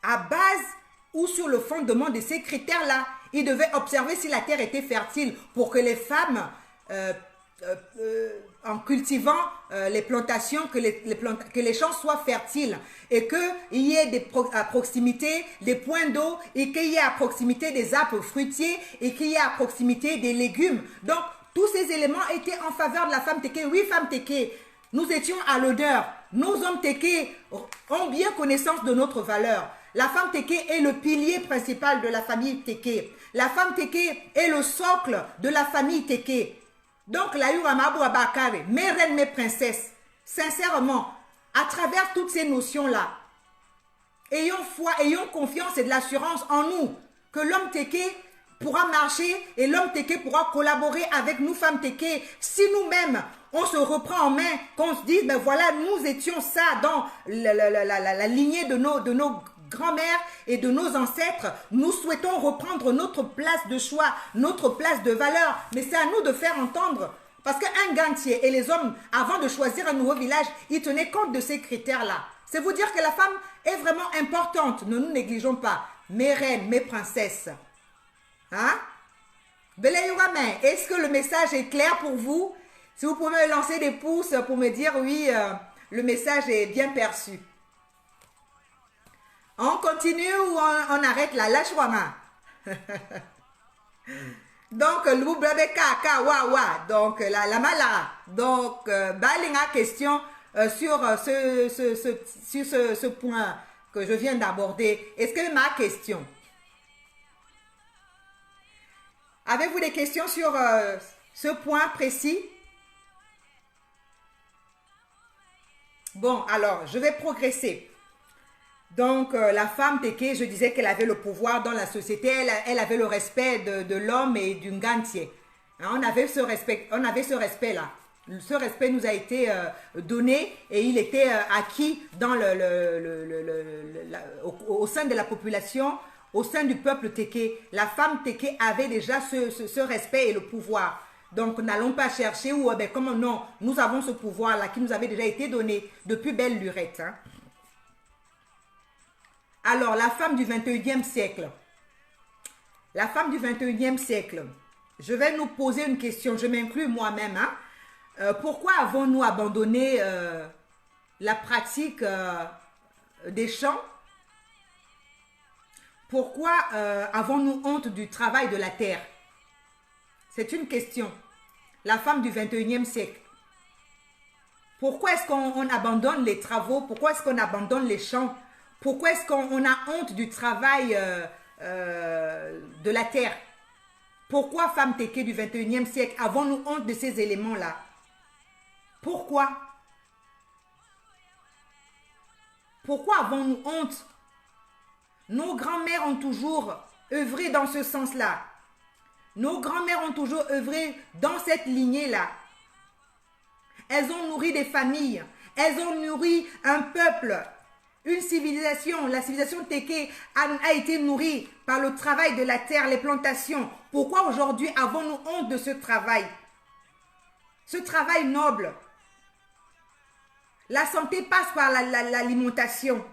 à base ou sur le fondement de ces critères-là. Il devait observer si la terre était fertile pour que les femmes... en cultivant les plantations, que les champs soient fertiles et qu'il y ait à proximité des points d'eau et qu'il y ait à proximité des arbres fruitiers et qu'il y ait à proximité des légumes. Donc, tous ces éléments étaient en faveur de la femme Téké. Oui, femme Téké, nous étions à l'odeur. Nos hommes Téké ont bien connaissance de notre valeur. La femme Téké est le pilier principal de la famille Téké. La femme Téké est le socle de la famille Téké. Donc, la Yuramabou Abakare, mes reines, mes princesses, sincèrement, à travers toutes ces notions-là, ayons foi, ayons confiance et de l'assurance en nous, que l'homme Téké pourra marcher et l'homme Téké pourra collaborer avec nous, femmes Téké, si nous-mêmes, on se reprend en main, qu'on se dise, ben voilà, nous étions ça dans la lignée de nos grand-mère et de nos ancêtres, nous souhaitons reprendre notre place de choix, notre place de valeur. Mais c'est à nous de faire entendre. Parce qu'un gantier et les hommes, avant de choisir un nouveau village, ils tenaient compte de ces critères-là. C'est vous dire que la femme est vraiment importante. Ne nous négligeons pas. Mes reines, mes princesses. Hein? Est-ce que le message est clair pour vous? Si vous pouvez me lancer des pouces pour me dire oui, le message est bien perçu. On continue ou on arrête là? Lâche-moi. Donc, donc la mala. Donc, balinga question sur ce point que je viens d'aborder. Est-ce que ma question? Avez-vous des questions sur ce point précis? Bon, alors, je vais progresser. Donc, la femme Teke, je disais qu'elle avait le pouvoir dans la société, elle avait le respect de l'homme et du Ngantier. Hein, on avait ce respect-là. Ce respect nous a été donné et il était acquis dans au sein de la population, au sein du peuple Teke. La femme Teke avait déjà ce respect et le pouvoir. Donc, n'allons pas chercher où, comment non, nous avons ce pouvoir-là qui nous avait déjà été donné depuis belle lurette. Hein. Alors, la femme du 21e siècle. La femme du 21e siècle. Je vais nous poser une question, je m'inclus moi-même. Hein. Pourquoi avons-nous abandonné la pratique des champs? Pourquoi avons-nous honte du travail de la terre? C'est une question. La femme du 21e siècle. Pourquoi est-ce qu'on abandonne les travaux? Pourquoi est-ce qu'on abandonne les champs? Pourquoi est-ce qu'on a honte du travail de la terre? Pourquoi, femme Teke du 21e siècle, avons-nous honte de ces éléments-là? Pourquoi? Pourquoi avons-nous honte? Nos grands-mères ont toujours œuvré dans ce sens-là. Nos grands-mères ont toujours œuvré dans cette lignée-là. Elles ont nourri des familles. Elles ont nourri un peuple, une civilisation. La civilisation Teke a été nourrie par le travail de la terre, les plantations. Pourquoi aujourd'hui avons-nous honte de ce travail? Ce travail noble. La santé passe par l'alimentation.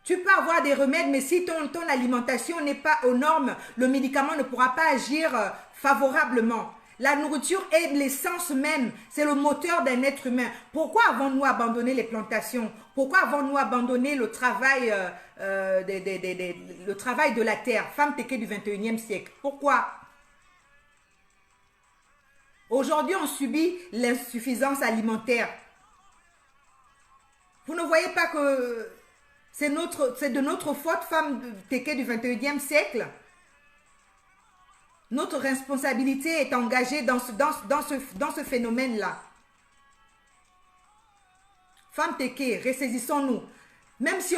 Tu peux avoir des remèdes, mais si ton alimentation n'est pas aux normes, le médicament ne pourra pas agir favorablement. La nourriture est l'essence même, c'est le moteur d'un être humain. Pourquoi avons-nous abandonné les plantations? Pourquoi avons-nous abandonné le travail, le travail de la terre? Femme Teke du 21e siècle. Pourquoi? Aujourd'hui, on subit l'insuffisance alimentaire. Vous ne voyez pas que c'est de notre faute, femme Teke du 21e siècle? Notre responsabilité est engagée dans ce phénomène-là. Femme Teke, ressaisissons-nous. Même si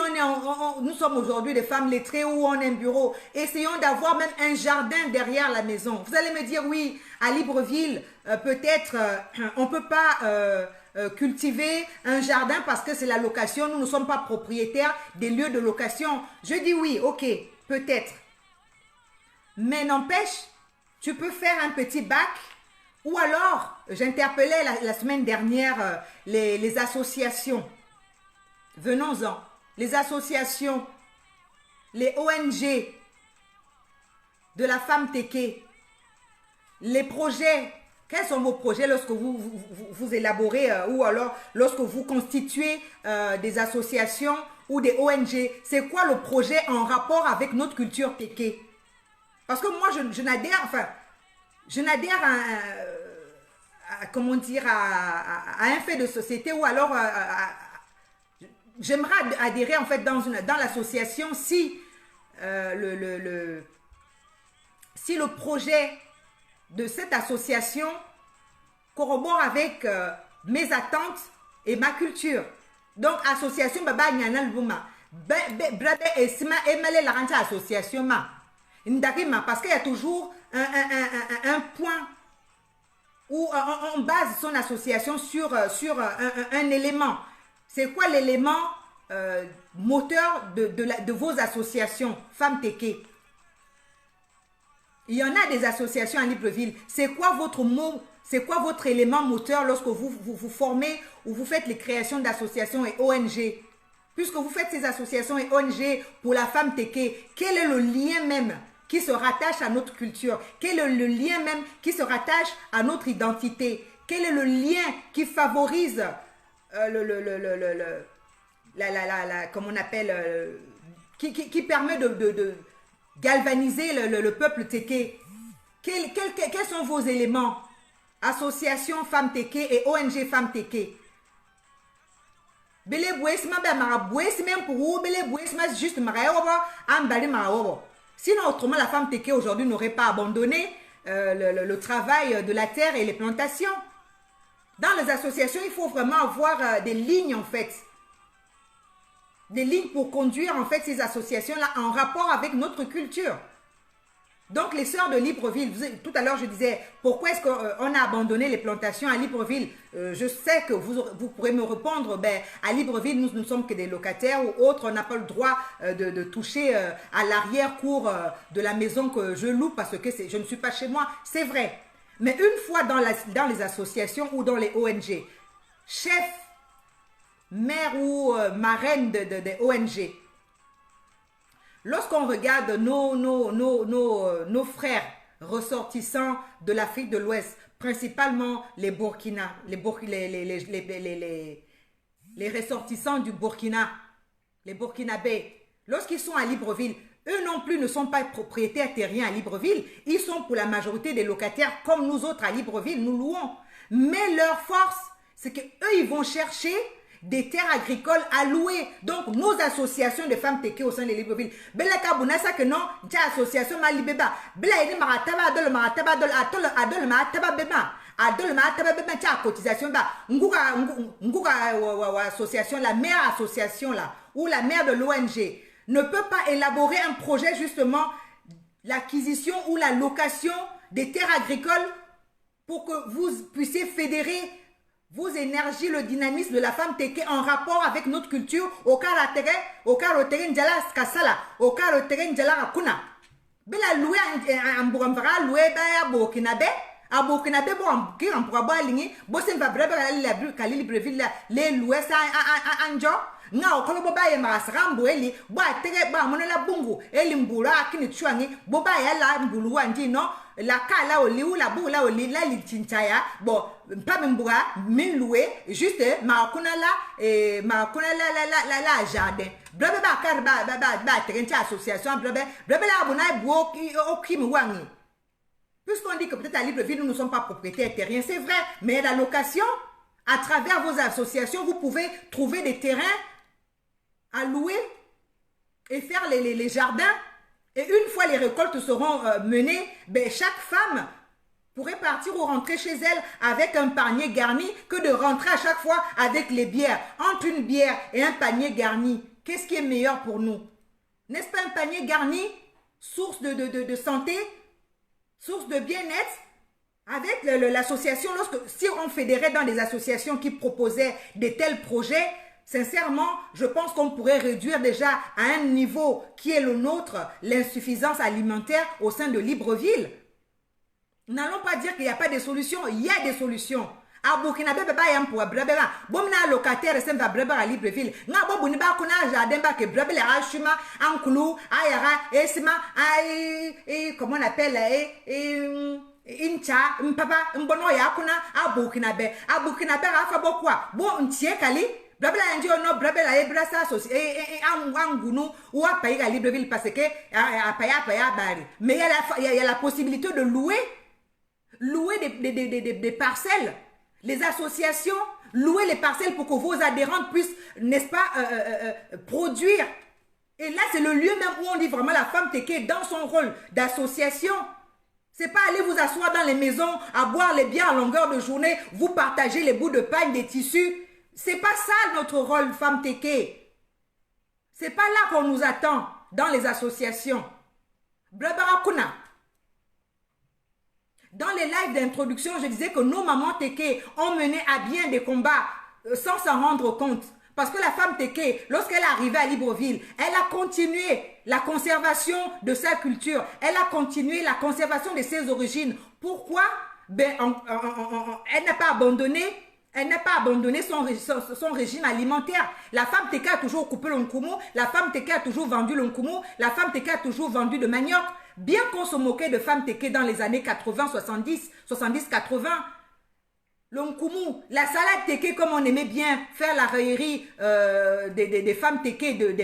nous sommes aujourd'hui des femmes lettrées ou on a un bureau, essayons d'avoir même un jardin derrière la maison. Vous allez me dire, oui, à Libreville, peut-être on ne peut pas cultiver un jardin parce que c'est la location. Nous ne sommes pas propriétaires des lieux de location. Je dis oui, ok, peut-être. Mais n'empêche, tu peux faire un petit bac ou alors, j'interpellais la semaine dernière les associations. Venons-en. Les associations, les ONG de la femme Teke, les projets. Quels sont vos projets lorsque vous élaborez ou alors lorsque vous constituez des associations ou des ONG? C'est quoi le projet en rapport avec notre culture Teke? Parce que moi, je n'adhère comment dire, à un fait de société ou alors j'aimerais adhérer en fait dans l'association si si le projet de cette association corrobore avec mes attentes et ma culture. Donc, association Baba Nyanal Bouma. Brabe Esma Emale la rancha association ma. Parce qu'il y a toujours un point où on base son association sur un élément. C'est quoi l'élément moteur de vos associations, Femmes Teke? Il y en a des associations à Libreville. C'est quoi votre mot? C'est quoi votre élément moteur lorsque vous formez ou vous faites les créations d'associations et ONG? Puisque vous faites ces associations et ONG pour la femme Teke, quel est le lien même qui se rattache à notre culture? Quel est le lien même qui se rattache à notre identité? Quel est le lien qui favorise comme on appelle, qui permet de galvaniser le peuple Teke? Quels sont vos éléments? Association Femmes Teke et ONG Femmes Teke. Bele bouesma be mara bouesma pour bele bouesma juste mara yobo am bari mara yobo. Sinon autrement la femme Teke aujourd'hui n'aurait pas abandonné le travail de la terre et les plantations. Dans les associations, il faut vraiment avoir des lignes en fait. Des lignes pour conduire en fait ces associations-là en rapport avec notre culture. Donc les sœurs de Libreville, tout à l'heure je disais, pourquoi est-ce qu'on a abandonné les plantations à Libreville? Je sais que vous pourrez me répondre, ben, à Libreville, nous ne sommes que des locataires ou autres, on n'a pas le droit de toucher à l'arrière-cour de la maison que je loue parce que je ne suis pas chez moi. C'est vrai. Mais une fois dans les associations ou dans les ONG, chef, maire ou marraine des ONG, lorsqu'on regarde nos frères ressortissants de l'Afrique de l'Ouest, principalement les Burkina, les ressortissants du Burkina, les Burkinabés, lorsqu'ils sont à Libreville, eux non plus ne sont pas propriétaires terriens à Libreville. Ils sont pour la majorité des locataires comme nous autres à Libreville, nous louons. Mais leur force, c'est qu'eux, ils vont chercher des terres agricoles à louer. Donc, nos associations de femmes téké au sein de Libreville. Bela kabunasa que non, t'as association malibeba. Bela yedi marataba adol adol marataba beba. Adol marataba beba t'as cotisation ba. Nguga association, la mère association là, ou la mère de l'ONG ne peut pas élaborer un projet justement l'acquisition ou la location des terres agricoles pour que vous puissiez fédérer vos énergies, le dynamisme de la femme téké en rapport avec notre culture, au cas njala kasala, au cas njala rakuna. Bela loué en Burambara, loué à Burkinabe, à Burkinabe, bon, qui en pourra boire ligné, bossen va brebe la Libreville, les loués ça anjo. Nga okolo boba ye marasara mbweli ba tege ba monela bungu eli mbula akini chwangi boba ya la mbulu wandi no la kala oli ou la bula oli la litinchaya bon pas mbura min loué juste ma kuna la jardin brebe ba kar ba tege association brebe la abuna buo okimi wangi. Puisqu'on dit que peut-être à Libreville nous ne sommes pas propriétaires terriens, c'est vrai, mais la location à travers vos associations vous pouvez trouver des terrains à louer et faire les jardins. Et une fois les récoltes seront menées, ben, chaque femme pourrait partir ou rentrer chez elle avec un panier garni que de rentrer à chaque fois avec les bières. Entre une bière et un panier garni, qu'est-ce qui est meilleur pour nous? N'est-ce pas un panier garni, source de santé, source de bien-être? Avec l'association, si on fédérait dans des associations qui proposaient de tels projets, sincèrement, je pense qu'on pourrait réduire déjà à un niveau qui est le nôtre, l'insuffisance alimentaire au sein de Libreville. N'allons pas dire qu'il n'y a pas de solutions, il y a des solutions. À Burkina Faso, il y a un pour Brabera. Bon, na locataire, c'est un Brabera à Libreville. N'a pas bon, ba kuna jardin ba que Brabera Ashuma, Ankoulou, Ayara, Esma, comment on appelle, Incha, Mpapa, Mbono Yakuna, à Burkina Faso. À Burkina Faso, à Fabokwa, bon, Ntie Kali. Brabela ndi ono brabela e brasa associé angunu ou à payer à Libreville parce que à payer bari. Mais il y a la possibilité de louer des parcelles. Les associations louer les parcelles pour que vos adhérents puissent, n'est-ce pas, produire. Et là, c'est le lieu même où on dit vraiment la femme téké dans son rôle d'association. C'est pas aller vous asseoir dans les maisons à boire les biens à longueur de journée, vous partagez les bouts de pain, des tissus. C'est pas ça notre rôle, femme téké. C'est pas là qu'on nous attend dans les associations. Blabarakuna. Dans les lives d'introduction, je disais que nos mamans téké ont mené à bien des combats sans s'en rendre compte. Parce que la femme téké, lorsqu'elle est arrivée à Libreville, elle a continué la conservation de sa culture. Elle a continué la conservation de ses origines. Pourquoi? Ben, elle n'a pas abandonné. Elle n'a pas abandonné son régime alimentaire. La femme téké a toujours coupé l'onkumu. La femme téké a toujours vendu l'onkumu. La femme téké a toujours vendu de manioc. Bien qu'on se moquait de femmes téké dans les années 80, 70, 80. L'onkumu, la salade téké, comme on aimait bien faire la raillerie des femmes téké, du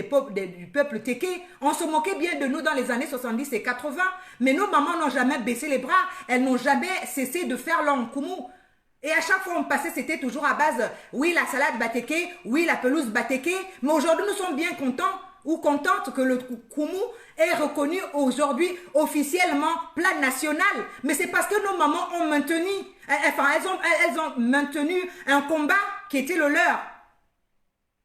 peuple téké, on se moquait bien de nous dans les années 70 et 80. Mais nos mamans n'ont jamais baissé les bras. Elles n'ont jamais cessé de faire l'onkumu. Et à chaque fois on passait, c'était toujours à base, oui la salade batéké, oui la pelouse batéké, mais aujourd'hui nous sommes bien contents ou contente que le Nkumu est reconnu aujourd'hui officiellement plan national. Mais c'est parce que nos mamans ont maintenu, elles ont maintenu un combat qui était le leur.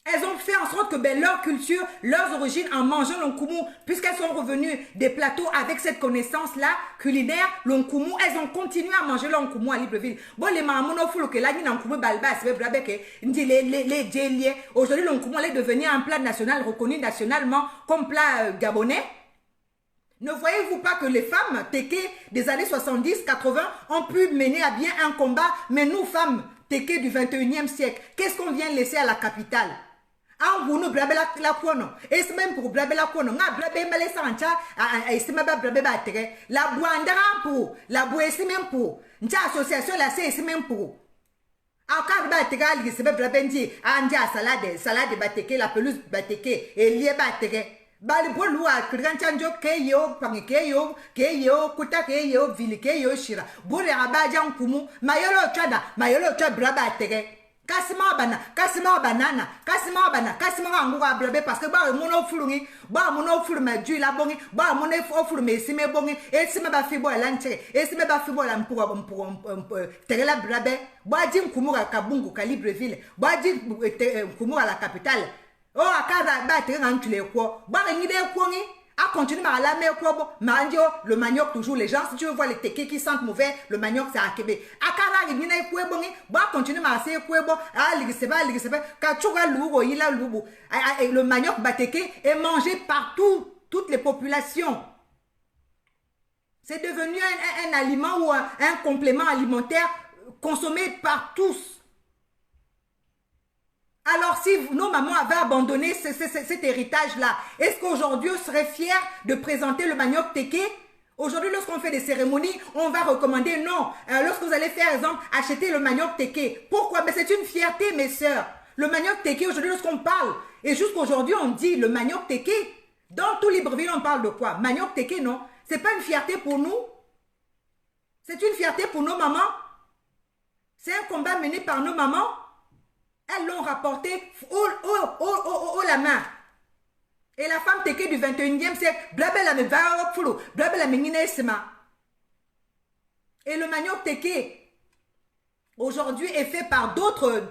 Elles ont fait en sorte que leur culture, leurs origines en mangeant le Nkumu, puisqu'elles sont revenues des plateaux avec cette connaissance-là culinaire, le Nkumu, elles ont continué à manger le Nkumu à Libreville. Bon, les mamans ont fait que là, il y a un Nkumu balba, c'est vrai que les djeliers. Aujourd'hui, le Nkumu est devenu un plat national reconnu nationalement comme plat gabonais. Ne voyez-vous pas que les femmes Téké des années 70-80 ont pu mener à bien un combat, mais nous, femmes Téké du 21e siècle, qu'est-ce qu'on vient laisser à la capitale? Ah, vous nous blabez la couenne. Et c'est même pour blabber la couenne. Ah, blabber malé sancha. Et c'est même pas blabber battre. La boindra pour. La boue c'est même pour. Ncha association la c'est même pour. Ah, car battre, il se fait blabber ndi. Ah, ncha salade bateke, la pelouse bateke. Et lié battre. Bali bolou a kranchanjo keyo, pangi keyo, kuta keyo, vili keyo shira. Bole abaja Nkumu. Mayolo chwa blabba battre. Kasima banana, anguga blabe parce que ba mono fulungi, ba mono fulme du la bongi, ba mono fulme sime bongi, et sime ba fibo lanche, et sime ba fibo la pour terela blabe, ba di Nkumu ka Bungu ka Libreville, ba di Nkumu à la capitale. Oh akara ba tere ngantule ko, ba ngide ko ngi. A continuer à la mer mandio, le manioc toujours les gens si tu veux voir les tékés qui sentent mauvais, le manioc c'est à Québec. Akara il n'y a pas bon, bah continuer à faire quoi bon, ah l'igséba, quand tu vas l'ouvre il a l'ouvre, le manioc batéké est mangé par toutes les populations. C'est devenu un aliment ou un complément alimentaire consommé par tous. Alors, si nos mamans avaient abandonné cet héritage-là, est-ce qu'aujourd'hui, on serait fiers de présenter le manioc téké? Aujourd'hui, lorsqu'on fait des cérémonies, on va recommander non. Lorsque vous allez faire, exemple, acheter le manioc téké. Pourquoi? Mais c'est une fierté, mes sœurs. Le manioc téké, aujourd'hui, lorsqu'on parle, et jusqu'aujourd'hui, on dit le manioc téké. Dans tout Libreville, on parle de quoi? Manioc téké, non. C'est pas une fierté pour nous. C'est une fierté pour nos mamans. C'est un combat mené par nos mamans. Elles l'ont rapporté haut la main. Et la femme téké du 21e siècle, blabela me va au flou, blabela me ninesma. Et le manioc téké, aujourd'hui, est fait par d'autres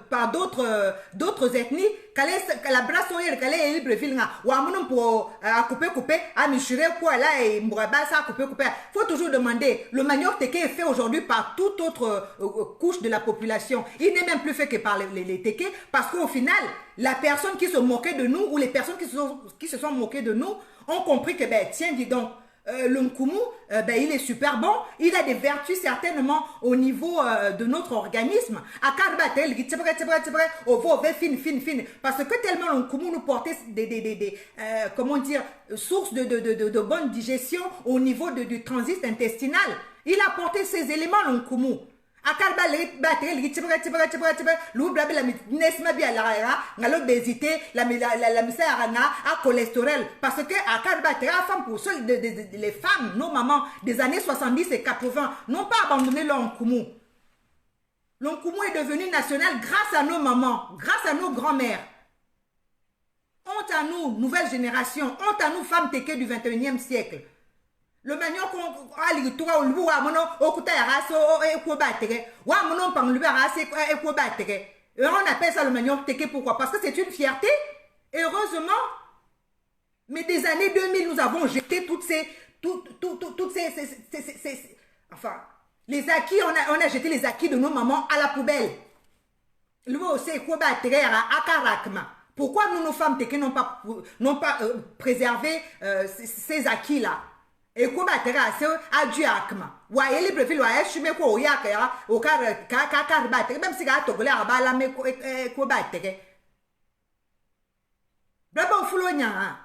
ethnies. La brasserie, qu'elle est Libreville, ou à mon pour couper, à michurer quoi là et m'brabassa couper. Faut toujours demander. Le manioc téké est fait aujourd'hui par toute autre couche de la population. Il n'est même plus fait que par les tékés, parce qu'au final, la personne qui se moquait de nous ou les personnes qui se sont moquées de nous ont compris que ben tiens dis donc. Le Nkumu, il est super bon. Il a des vertus certainement au niveau de notre organisme. Parce que tellement le Nkumu nous portait comment dire, sources de bonne digestion au niveau du transit intestinal. Il a porté ces éléments le Nkumu. L'obésité, la cholestérol. Parce que les femmes, nos mamans des années 70 et 80 n'ont pas abandonné le Nkumu. Le Nkumu est devenu national grâce à nos mamans, grâce à nos grands-mères. Honte à nous, nouvelle génération, honte à nous femmes tékés du 21e siècle. Le manioc on appelle ça le manioc téké, pourquoi? Parce que c'est une fierté. Et heureusement, mais des années 2000, nous avons jeté toutes ces enfin, les acquis, on a jeté les acquis de nos mamans à la poubelle. Pourquoi nous, nos femmes téké, n'ont pas préservé ces acquis-là? Et quoi battre à Duakma? Wa eli brefil wa eshume ko oyaka ya o ka battre même si ga togole abala me ko battre. Brabo fulo nya.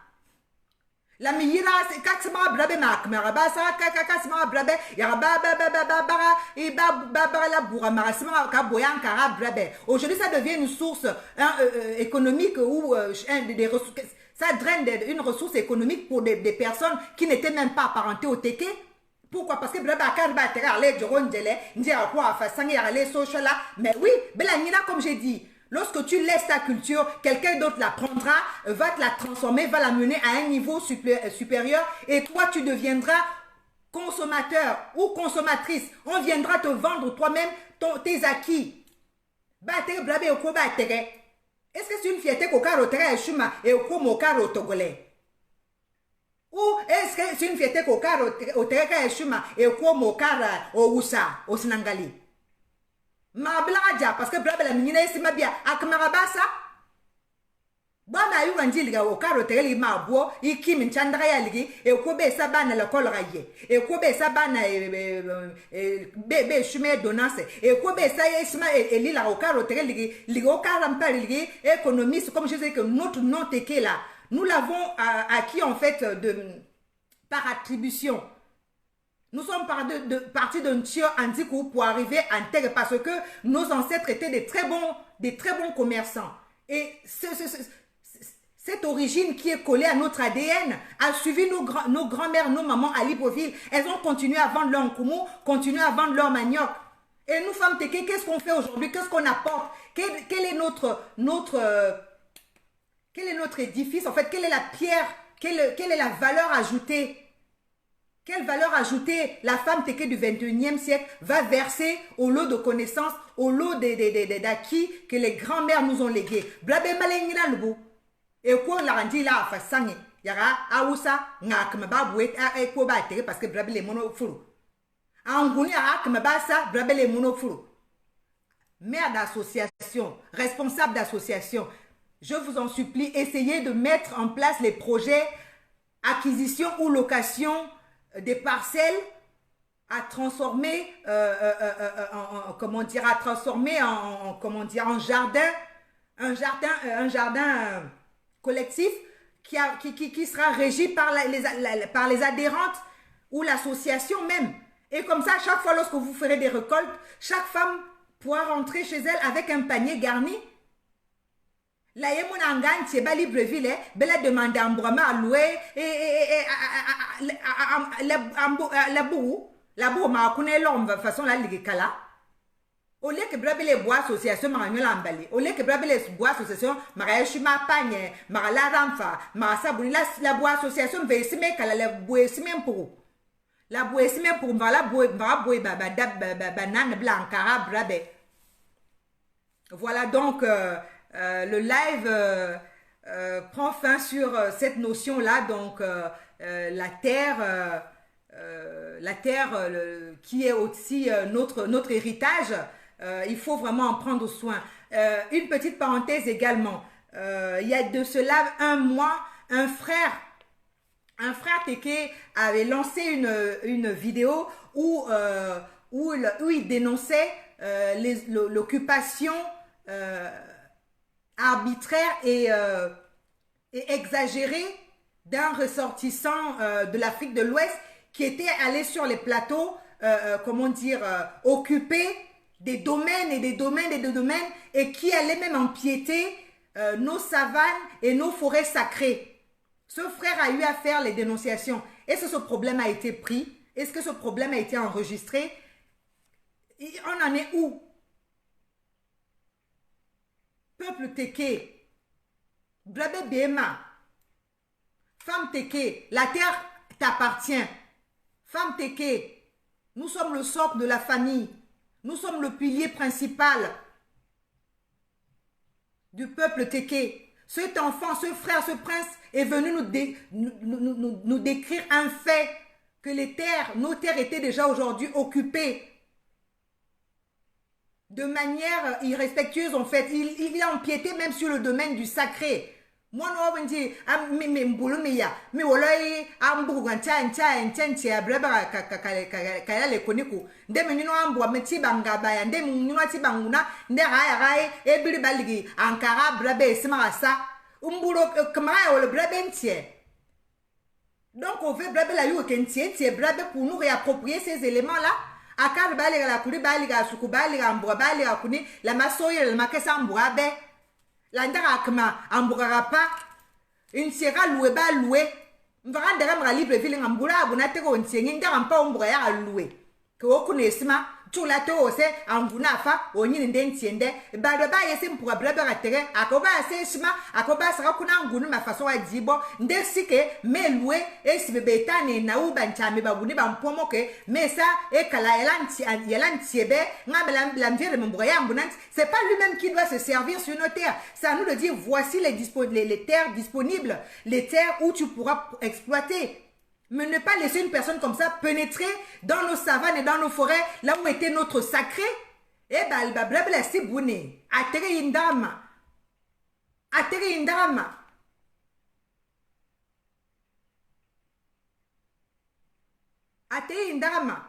La miyira katsima brabe makma rabasa kakasima brabe ya ba la boura marasima ka boyanka brabe. Aujourd'hui ça devient une source économique ou des ressources. Ça draine une ressource économique pour des personnes qui n'étaient même pas apparentées au téké. Pourquoi? Parce que mais oui, comme j'ai dit, Lorsque tu laisses ta culture, quelqu'un d'autre la prendra, va te la transformer, va la mener à un niveau supérieur et toi, tu deviendras consommateur ou consommatrice. On viendra te vendre toi-même tes acquis. Est-ce que c'est une fierté qu'au carreau terre chuma et au como carreau togolais? Ou est-ce que c'est une fierté qu'au carreau terre chuma et au como carreau au Oussa, au Sinangali? Ma blaga parce que brabela minina isi mabia akmarabasa bana yu wanjiliga o karo tele ma bo ikimi nchandra ya ligi e ko be sabana la kolra ye e ko be sabana be chume donance e ko be sa isma e lila o karo tele ligi o kara mpari ligi économiste comme je sais que notre nom teke là nous l'avons acquis en fait par attribution. Nous sommes partis d'un tio antico pour arriver à Terre parce que nos ancêtres étaient des très bons commerçants. Et cette origine qui est collée à notre ADN a suivi nos grands-mères, nos mamans à Libreville. Elles ont continué à vendre leur nkoumou, continué à vendre leur manioc. Et nous, femmes Teke, qu'est-ce qu'on fait aujourd'hui? Qu'est-ce qu'on apporte? Quel est notre édifice? En fait, quelle est la pierre? Quelle est la valeur ajoutée? Quelle valeur ajoutée la femme Teke du 21e siècle va verser au lot de connaissances, au lot d'acquis que les grands-mères nous ont légués? Blabe malengina lubu. Et quoi la randi là fa sangi. Yara awusa ngak mba bouet a ko ba Teke parce que blabe les mono fulu. Anguni yara kama ba sa blabe les mono fulu. Mère d'association, responsable d'association, je vous en supplie, essayez de mettre en place les projets acquisition ou location des parcelles à transformer en jardin, un jardin collectif qui sera régi par les adhérentes ou l'association même. Et comme ça, chaque fois lorsque vous ferez des récoltes, chaque femme pourra rentrer chez elle avec un panier garni. La yemunangan tieba Libreville bela demande à Mbrama à louer la boue ma connaît l'homme de façon la ligue kala. Au lieu que brabe les bois association manuel emballé, au lieu que brabe les bois association maraïchu ma pagne marala ramfa marasa bouni la bois association veille si me kala la boue si même pour la boue si même pour la boue banane blancara brabe. Voilà donc le live prend fin sur cette notion-là, donc la terre qui est aussi notre héritage, il faut vraiment en prendre soin. Une petite parenthèse également, il y a de cela un mois, un frère Teke avait lancé une vidéo où il dénonçait l'occupation arbitraire et exagéré d'un ressortissant de l'Afrique de l'Ouest qui était allé sur les plateaux, occuper des domaines et des domaines et des domaines et qui allait même empiéter nos savanes et nos forêts sacrées. Ce frère a eu à faire les dénonciations. Est-ce que ce problème a été pris? Est-ce que ce problème a été enregistré? On en est où? Peuple Teke, Blabe Bema, femme Teke, la terre t'appartient. Femme Teke, nous sommes le socle de la famille. Nous sommes le pilier principal du peuple Teke. Cet enfant, ce frère, ce prince est venu nous décrire un fait, que nos terres étaient déjà aujourd'hui occupées de manière irrespectueuse en fait. Il a empiété même sur le domaine du sacré. Moi, je dis, mais voilà, donc on veut braber la yu braber pour nous réapproprier ces éléments-là. Akar baliga la kuri baliga suku baliga mbwa baliga kuni la masoye la makesa mbwa be la ndara akma mbwa rapa insera loué ba loué mvara ndara mra Libreville ngambura abuna teko ntiengi ndara mpa mbwa ya loué ko okunesima chulato ose anguna fa onyi ndentiende ba do ba yesi mpura brebe ratere akoba ase shima akoba saka kuna ngunu mafaso wa dibo ndesike melwe esibebe tane na uba nchame babuni ba mpomo ke mesa ekala yelantiebe ngabela la mvire mbura ya mbunanti. C'est pas lui-même qui doit se servir sur nos terres. C'est à nous de dire voici les terres disponibles, les terres où tu pourras exploiter. Mais ne pas laisser une personne comme ça pénétrer dans nos savanes et dans nos forêts, là où était notre sacré. Eh ben, il va blabla si bouni. Atterri indama. Atterri indama. Atterri indama.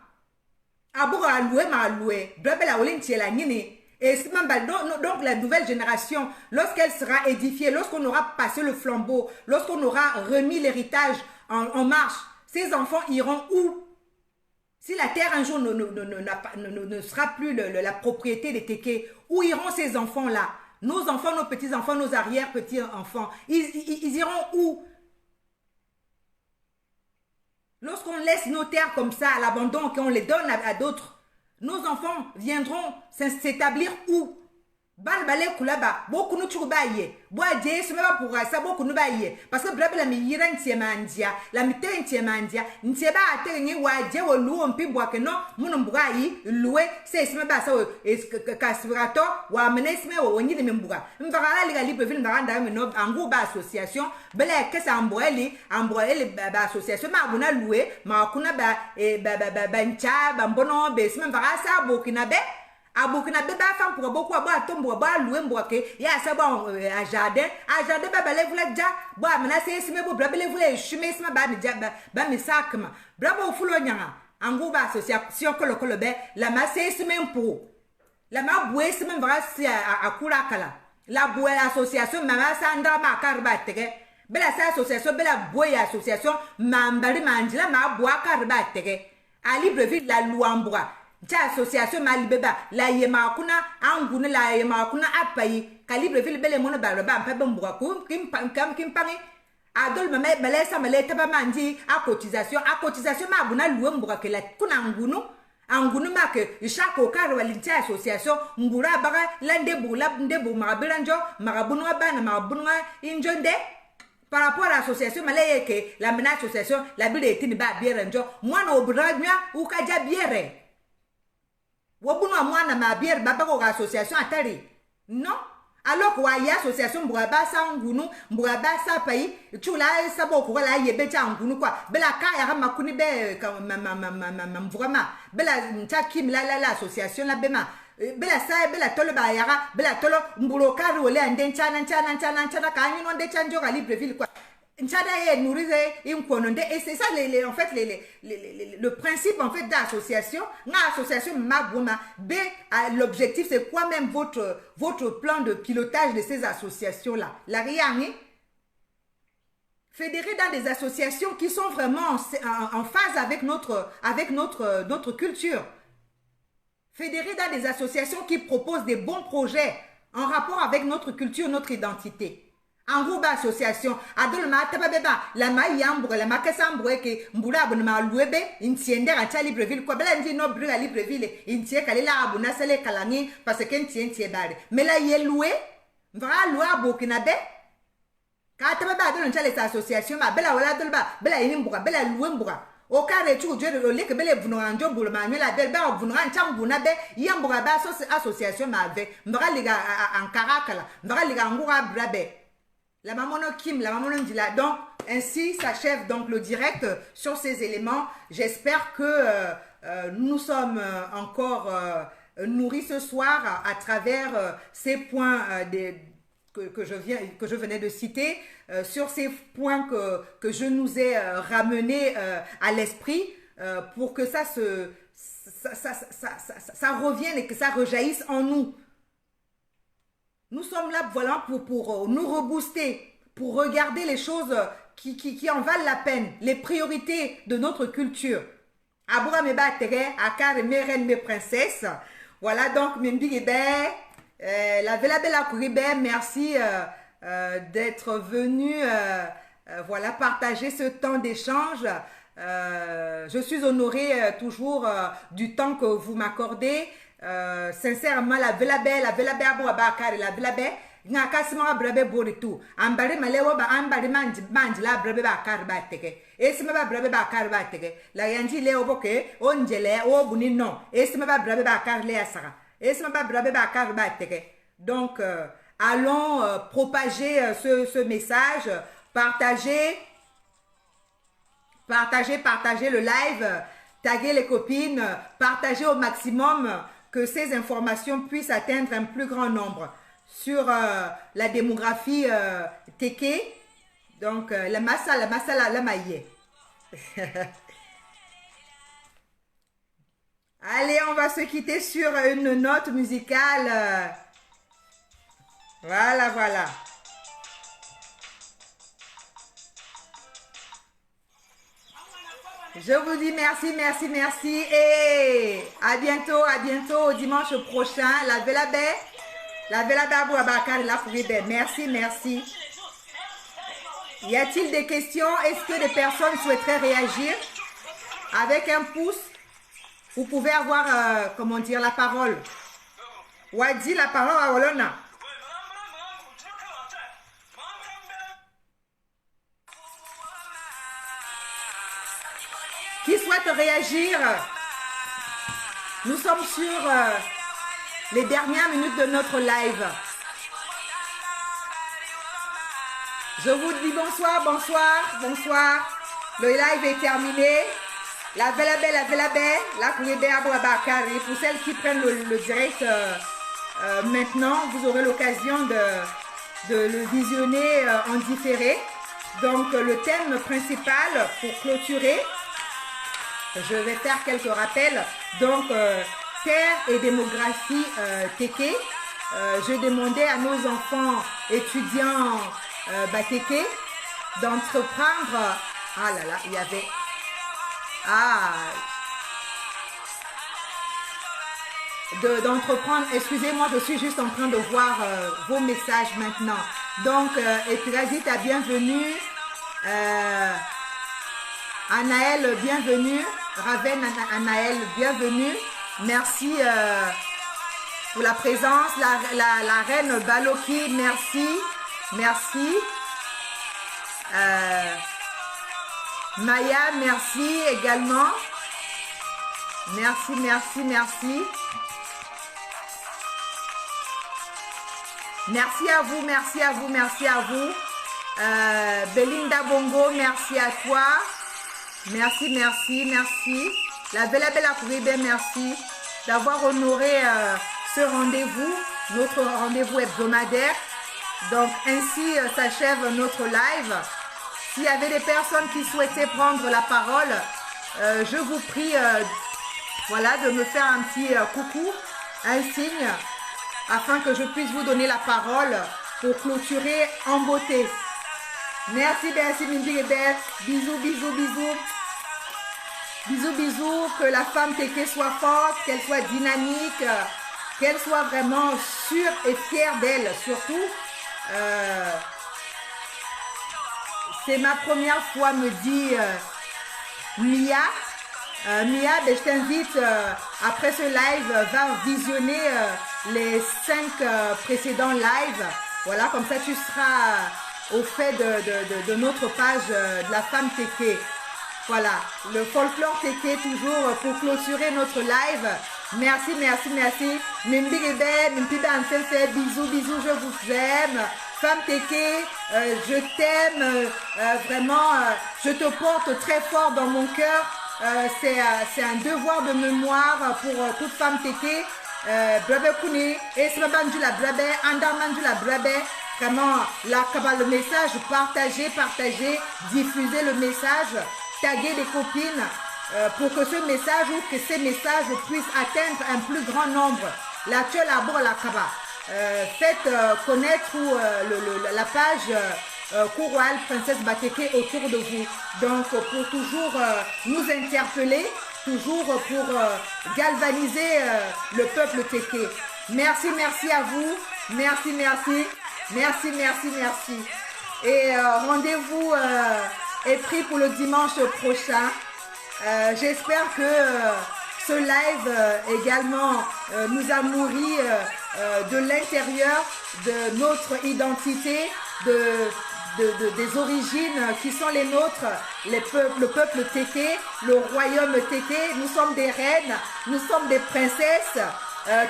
Aboura alloué ma alloué. Blabla olintie la nini. Et donc la nouvelle génération, lorsqu'elle sera édifiée, lorsqu'on aura passé le flambeau, lorsqu'on aura remis l'héritage en marche, ces enfants iront où? Si la terre un jour ne sera plus la propriété des Téké, où iront ces enfants-là? Nos enfants, nos petits-enfants, nos arrière-petits-enfants, ils iront où? Lorsqu'on laisse nos terres comme ça à l'abandon, qu'on les donne à d'autres, nos enfants viendront s'établir où? Balbalé kulaba, beaucoup nous troubaye. Bois dié, ce même pour ça, beaucoup nous baye. Parce que blabla mi yira ntiamandia, la mi te ntiamandia, ntieba atengi wadje wo lu on pi bois que non, mon mburayi, loué, c'est ce même basa, kasvirato, wa menesme, ou ni de membura. M'vara la libre ville, m'vara no, en groupe association, bela que ça emboeli association, ma buna loué, ma kuna ncha, bambono, bes, m'vara sa, bokinabe. A Burkina Faso ba fam pour beaucoup ba tombo ba loué mboke ya sa ba a jardin ba bale vula ja ba mena se sime bo blabele vula chume sima ba mi ja ba mi sakma brabo fulo nyanga angu ba association kolo be la ma se sime pour la ma boué sime vra si a kula kala la boué association mama sa nda ma karba tege bela sa association bela boué association mambari manjila ma boa karba tege a Libreville la Luambra. Tcha association malibeba la yema kuna angune la yema kuna apayi Libreville bele mono baraba mpa bambura ku kim pangi adol mama balesa maleta ba mandi a cotisation ma buna loué mbura ke la kuna angunu make chaque okar walintia association ngura baga lande ndebo marabiranjo marabunwa bana marabunwa injonde. Par rapport à l'association, malaye ke la mena association la bile etini ba bierenjo mwana obragnya ou kaja biere. Wabunwa mwana ma biere baba ko association atari. Non. Alors que y association mbura sa ngunu mbura sa payi chula sabo ko la yebe cha ngunu kwa bela kaya ha makuni be mvrama bela nta kim la association la bema bela sa bela tolo ba yara bela tolo mbulo kari wole ande chana ka nyi no de chanjo ga Libreville kwa nchada ye nourize inkononde. Et c'est ça en fait le principe en fait d'association. Nga association mabuma b l'objectif c'est quoi même votre plan de pilotage de ces associations là. La riani fédérer dans des associations qui sont vraiment en phase avec notre culture. Fédérer dans des associations qui proposent des bons projets en rapport avec notre culture, notre identité. En groupe association, adol ma tababeba, la ma yambre, la ma kasambre ke mbula abonema louebe, intiende à Libreville, quoi bela ndi no bru à Libreville, intie kalela abuna sele kalani, parce que intie bare. Mais là y est loué, vra loué à Burkinabe. Quand tababa adol les associations, ma bela wala dolba, bela inimbura, bela loué mbura. Au cas où tu veux le que belle vunanjo boulma la belle ba vunan cham bunabe yambura ba association ma ve mbra liga en karakala mbra liga ngura brabe. La maman Kim, la maman Ndila. Donc, ainsi s'achève donc le direct sur ces éléments. J'espère que nous sommes encore nourris ce soir à travers ces points que je venais de citer, sur ces points que je nous ai ramenés à l'esprit pour que ça revienne et que ça rejaillisse en nous. Nous sommes là, voilà, pour nous rebooster, pour regarder les choses qui en valent la peine, les priorités de notre culture. Aboura me battere, akar mes reines, mes princesses. Voilà donc, Mbigebe, la Vela Bella Kouribé, merci d'être venu, voilà, partager ce temps d'échange. Je suis honorée toujours du temps que vous m'accordez. Sincèrement, la velabe abo abakari, la velabe. Nga kasima brabe boritu ambari malewo ba ambari manji la brabe ba kar ba teke esima ba brabe ba kar ba teke la yanji le oboke onjele o buni non esima ba brabe ba kar le asara esima ba brabe ba kar ba teke. Donc allons propager ce message, partager le live, taguer les copines, partager au maximum que ces informations puissent atteindre un plus grand nombre sur la démographie Teke. Donc la masala la maille. Allez, on va se quitter sur une note musicale. Voilà. Je vous dis merci et à bientôt dimanche prochain. La Velabe Abou Abakar, la Fouribé. Merci. Y a-t-il des questions? Est-ce que des personnes souhaiteraient réagir? Avec un pouce, vous pouvez avoir, comment dire, la parole. Wadi, la parole à Olona. Qui souhaite réagir? Nous sommes sur les dernières minutes de notre live. Je vous dis bonsoir. Le live est terminé. La Velabe, la Koulébé Abou Abakari. Pour celles qui prennent le direct maintenant, vous aurez l'occasion de le visionner en différé. Donc le thème principal pour clôturer, je vais faire quelques rappels. Donc terre et démographie Teke. Je demandais à nos enfants étudiants Teke d'entreprendre. Ah là là, il y avait. D'entreprendre. Excusez-moi, je suis juste en train de voir vos messages maintenant. Donc, Etrazit, bienvenue. Anaël, bienvenue. Raven, Anaël, bienvenue. Merci pour la présence. La reine Baloki, merci. Maya, merci également. Merci. Merci à vous. Belinda Bongo, merci à toi. Merci. La Bella Kouribé, merci d'avoir honoré ce rendez-vous, notre rendez-vous hebdomadaire. Donc ainsi s'achève notre live. S'il y avait des personnes qui souhaitaient prendre la parole, je vous prie de me faire un petit coucou, un signe, afin que je puisse vous donner la parole pour clôturer en beauté. Merci Mindy Hébert. Bisous, que la femme Teke soit forte, qu'elle soit dynamique, qu'elle soit vraiment sûre et fière d'elle. Surtout, c'est ma première fois, me dit Mia. Mia, je t'invite, après ce live, va visionner les 5 précédents lives. Voilà, comme ça tu seras au fait de notre page de la femme Teke. Voilà, le folklore Teke toujours pour clôturer notre live. Merci. Bisous, je vous aime. Femme Teke, je t'aime, vraiment, je te porte très fort dans mon cœur. C'est un devoir de mémoire pour toute femme Teke. Brabe Kuni, Esma Bandula Brabe, Anda Mandula Brabe. Vraiment, le message, partager, diffuser le message, taguer les copines pour que ce message ou que ces messages puissent atteindre un plus grand nombre. La Tchel Abor la Kaba. Faites connaître la page Kouroual Princesse Bateke autour de vous. Donc pour toujours nous interpeller, toujours pour galvaniser le peuple Teke. Merci à vous. Merci. Et rendez-vous est pris pour le dimanche prochain. J'espère que ce live également nous a nourri de l'intérieur de notre identité, des origines qui sont les nôtres, le peuple Téké, le royaume Téké. Nous sommes des reines, nous sommes des princesses.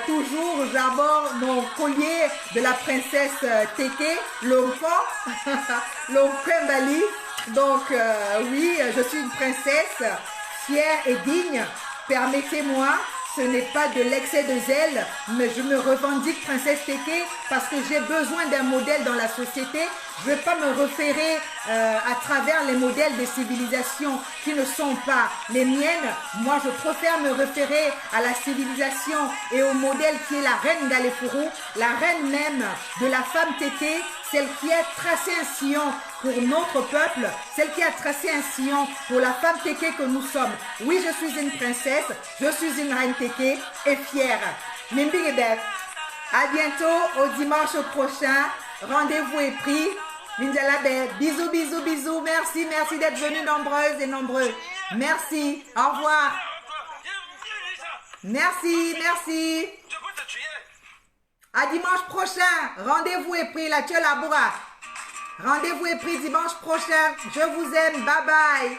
Toujours j'aborde mon collier de la princesse Téké, l'enfant, l'Okwembali. Donc oui, je suis une princesse fière et digne. Permettez-moi, ce n'est pas de l'excès de zèle, mais je me revendique princesse Téké parce que j'ai besoin d'un modèle dans la société. Je ne vais pas me référer à travers les modèles des civilisations qui ne sont pas les miennes. Moi, je préfère me référer à la civilisation et au modèle qui est la reine Galefuru, la reine même de la femme Téké, celle qui a tracé un sillon pour notre peuple, celle qui a tracé un sillon pour la femme Téké que nous sommes. Oui, je suis une princesse, je suis une reine Téké et fière. Mimbigedef, à bientôt, au dimanche prochain. Rendez-vous est pris. Minjalabe, bisous, bisous, bisous. Merci, merci d'être venus nombreuses et nombreux. Merci, au revoir. Merci, merci. À dimanche prochain. Rendez-vous est pris, la Tchela Boura. Rendez-vous est pris dimanche prochain. Je vous aime. Bye bye.